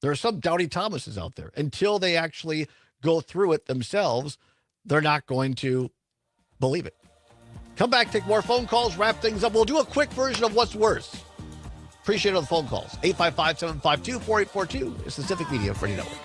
There are some doubting Thomases out there. Until they actually go through it themselves, they're not going to believe it. Come back, take more phone calls, wrap things up. We'll do a quick version of what's worse. Appreciate all the phone calls. 855-752-4842. It's the Civic Media Radio Network.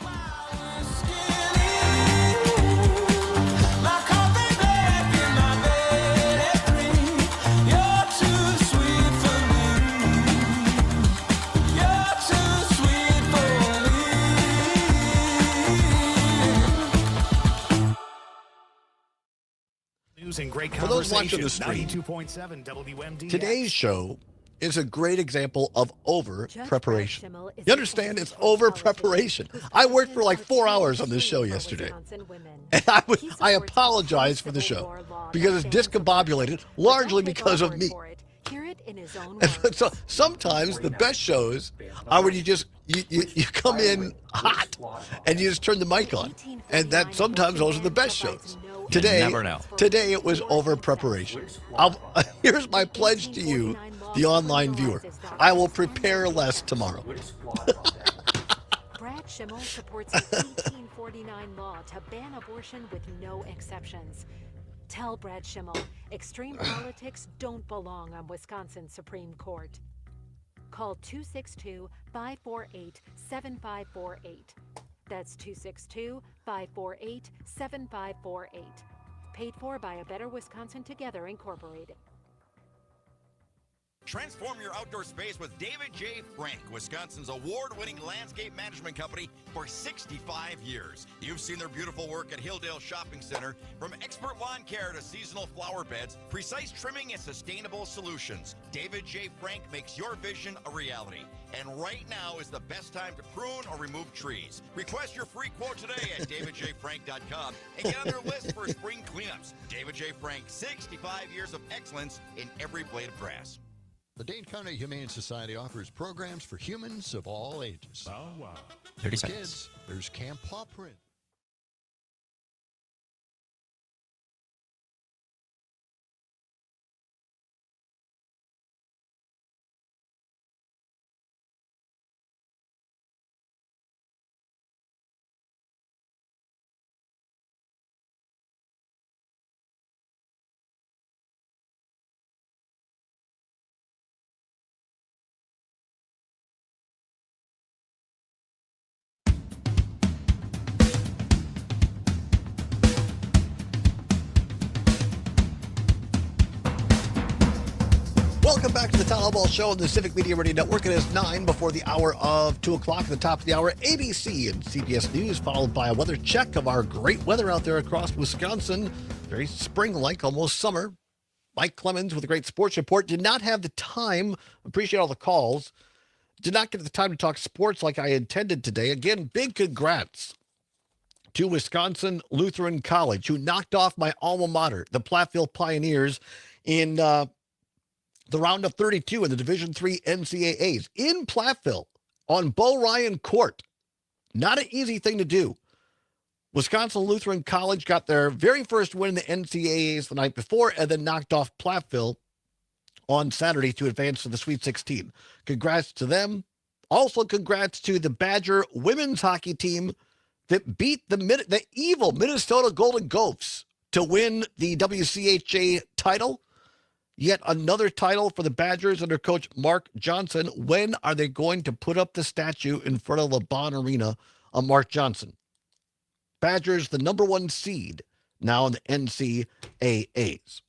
news and great For those watching conversation. the stream, 92.7 WMDX. today's show is a great example of over preparation. You understand? It's over preparation. I worked for like 4 hours on this show yesterday. And I apologize for the show because it's discombobulated, largely because of me. And so sometimes the best shows are when you come in hot and you just turn the mic on. And that sometimes those are the best shows. Today, never know. Today it was over preparation. Here's my pledge to you, the online viewer. I will prepare less tomorrow. Brad Schimmel supports an 1849 law to ban abortion with no exceptions. Tell Brad Schimmel, extreme politics don't belong on Wisconsin's Supreme Court. Call 262-548-7548. That's 262-548-7548. Paid for by A Better Wisconsin Together, Incorporated. Transform your outdoor space with David J. Frank, Wisconsin's award-winning landscape management company for 65 years. You've seen their beautiful work at Hilldale Shopping Center. From expert lawn care to seasonal flower beds, precise trimming and sustainable solutions, David J. Frank makes your vision a reality. And right now is the best time to prune or remove trees. Request your free quote today at davidjfrank.com and get on their list for spring cleanups. David J. Frank, 65 years of excellence in every blade of grass. The Dane County Humane Society offers programs for humans of all ages. Oh, wow. 30 For seconds. kids, there's Camp Paw Print. Welcome back to the Todd Allbaugh Show on the Civic Media Radio Network. It is 9 before the hour of 2 o'clock. At the top of the hour, ABC and CBS News, followed by a weather check of our great weather out there across Wisconsin. Very spring-like, almost summer. Mike Clemens with a great sports report. Did not have the time, appreciate all the calls, did not get the time to talk sports like I intended today. Again, big congrats to Wisconsin Lutheran College, who knocked off my alma mater, the Platteville Pioneers, in the round of 32 in the Division III NCAAs in Platteville on Bo Ryan Court. Not an easy thing to do. Wisconsin Lutheran College got their very first win in the NCAAs the night before and then knocked off Platteville on Saturday to advance to the Sweet 16. Congrats to them. Also, congrats to the Badger women's hockey team that beat the evil Minnesota Golden Gophers to win the WCHA title. Yet another title for the Badgers under coach Mark Johnson. When are they going to put up the statue in front of LeBron Arena of Mark Johnson? Badgers, the number 1 seed now in the NCAAs.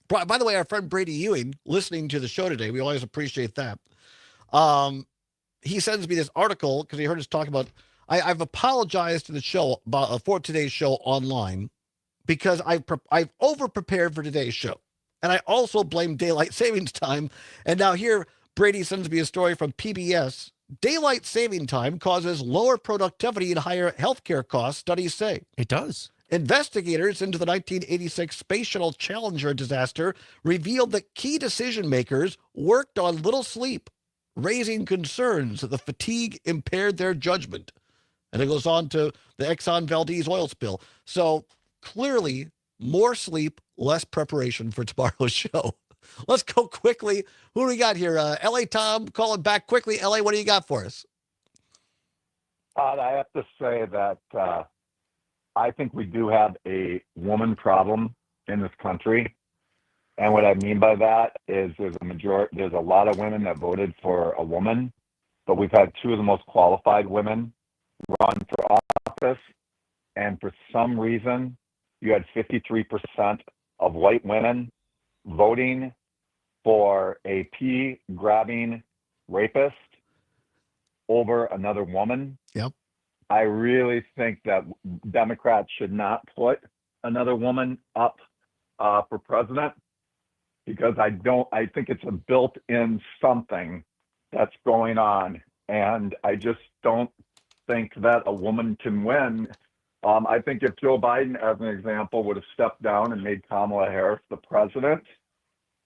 By the way, our friend Brady Ewing, listening to the show today, we always appreciate that. He sends me this article because he heard us talk about, I've apologized to the show for today's show online because I've over-prepared for today's show. And I also blame daylight savings time. And now here, Brady sends me a story from PBS. Daylight saving time causes lower productivity and higher healthcare costs, studies say. It does. Investigators into the 1986 Space Shuttle Challenger disaster revealed that key decision makers worked on little sleep, raising concerns that the fatigue impaired their judgment. And it goes on to the Exxon Valdez oil spill. So clearly, more sleep, less preparation for tomorrow's show. Let's go quickly. Who do we got here? L.A. Tom, calling back quickly. L.A., what do you got for us? I have to say that I think we do have a woman problem in this country. And what I mean by that is there's a lot of women that voted for a woman, but we've had 2 of the most qualified women run for office. And for some reason, you had 53% of white women voting for a pea-grabbing rapist over another woman. Yep. I really think that Democrats should not put another woman up for president because I think it's a built-in something that's going on, and I just don't think that a woman can win. I think if Joe Biden, as an example, would have stepped down and made Kamala Harris the president,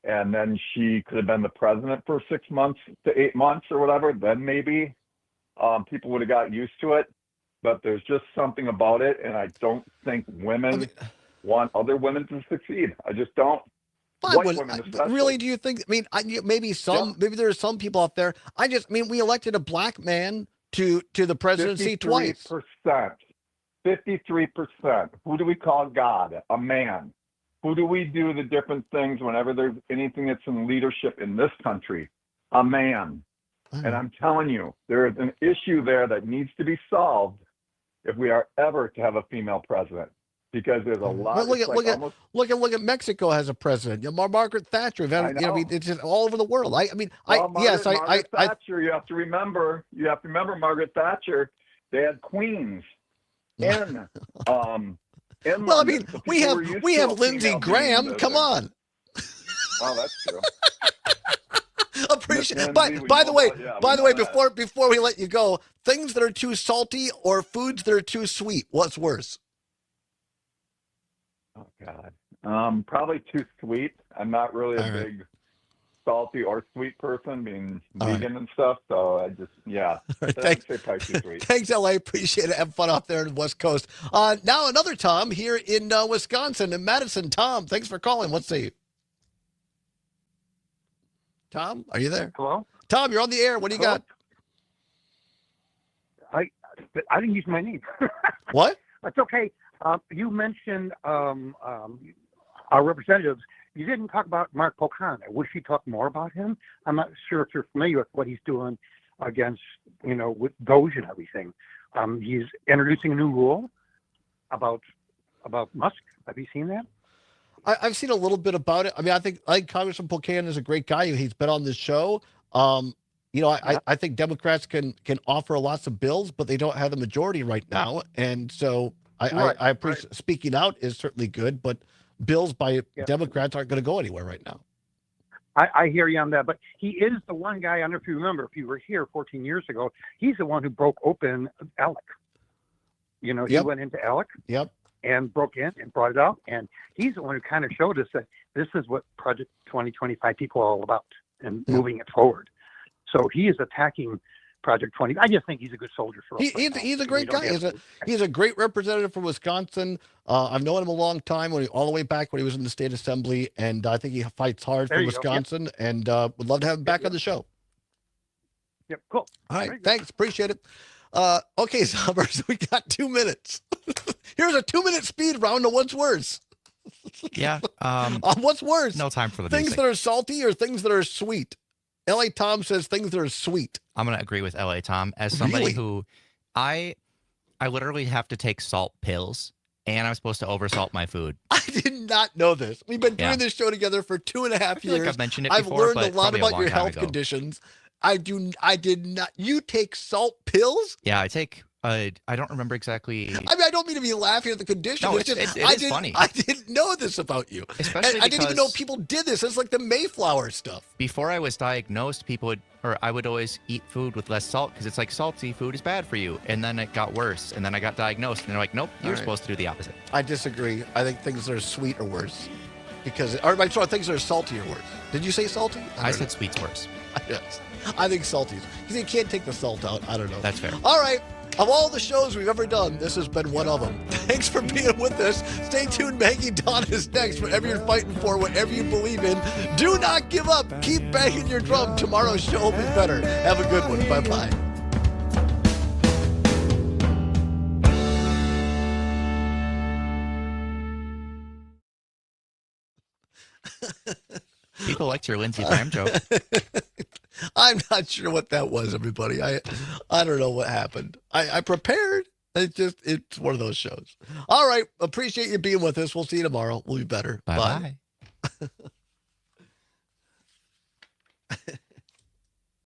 and then she could have been the president for 6 months to 8 months or whatever, then maybe people would have got used to it. But there's just something about it, and I don't think women want other women to succeed. I just don't. White women especially. Really, do you think? I mean, maybe there are some people out there. We elected a black man to the presidency twice. 53%. Who do we call God? A man. Who do we do the different things whenever there's anything that's in leadership in this country? A man. And I'm telling you, there is an issue there that needs to be solved if we are ever to have a female president. Because there's a lot. Look at Mexico has a president. Margaret Thatcher. It's just all over the world. Margaret Thatcher. You have to remember Margaret Thatcher. They had queens. In we have Lindsey Graham. Come on. Oh, that's true. Appreciate. By the way, before we let you go, things that are too salty or foods that are too sweet, what's worse? Oh God, probably too sweet. I'm not really a big salty or sweet person, being vegan and stuff. So I just, Thanks. Probably too sweet. Thanks, LA. Appreciate it. Have fun out there in the West Coast. Now another Tom here in Wisconsin, in Madison. Tom, thanks for calling. Let's see. Tom, are you there? Hello? Tom, you're on the air. What do you got? I didn't use my name. What? That's okay. You mentioned our representatives. You didn't talk about Mark Pocan. I wish you talked more about him. I'm not sure if you're familiar with what he's doing against, with Doge and everything. He's introducing a new rule about Musk. Have you seen that? I've seen a little bit about it. I mean, I think Congressman Pocan is a great guy. He's been on this show. I think Democrats can offer lots of bills, but they don't have the majority right now. And so I appreciate speaking out is certainly good, but bills by Democrats aren't going to go anywhere right now. I hear you on that, but he is the one guy. I don't know if you remember, if you were here 14 years ago, he's the one who broke open ALEC. He went into ALEC. Yep. And broke in and brought it out. And he's the one who kind of showed us that this is what Project 2025 people are all about and moving it forward. So he is attacking Project 20. I just think he's a good soldier for us. He's a great guy. He's a great representative from Wisconsin. I've known him a long time, all the way back when he was in the state assembly, and I think he fights hard for Wisconsin, and would love to have him back on the show. Yep, cool. All right, thanks. Appreciate it. Okay, Summers, we got 2 minutes. Here's a 2-minute speed round of what's worse. Yeah. What's worse? No time for the things music. that are salty or things that are sweet. LA Tom says things that are sweet. I'm going to agree with LA Tom. As somebody who I literally have to take salt pills, and I'm supposed to oversalt my food. I did not know this. We've been doing this show together for 2.5 years. Like I've mentioned it I've before, learned a lot about your health conditions. I did not. You take salt pills? Yeah, I take. I don't remember exactly. I mean, I don't mean to be laughing at the condition. No, it's just, it is funny. I didn't know this about you. Especially I didn't even know people did this. It's like the Mayflower stuff. Before I was diagnosed, I would always eat food with less salt because it's like salty food is bad for you. And then it got worse. And then I got diagnosed, and they're like, nope, you're supposed to do the opposite. I disagree. I think things that are sweet are worse. Things that are salty are worse. Did you say salty? I said sweet's worse. Yes. I think salty's. Because you can't take the salt out. I don't know. That's fair. All right. Of all the shows we've ever done, this has been one of them. Thanks for being with us. Stay tuned. Maggie Dawn is next. Whatever you're fighting for, whatever you believe in, do not give up. Keep banging your drum. Tomorrow's show will be better. Have a good one. Bye-bye. People liked your Lindsey Graham joke. I'm not sure what that was, everybody. I don't know what happened. I prepared. It's one of those shows. All right. Appreciate you being with us. We'll see you tomorrow. We'll be better. Bye.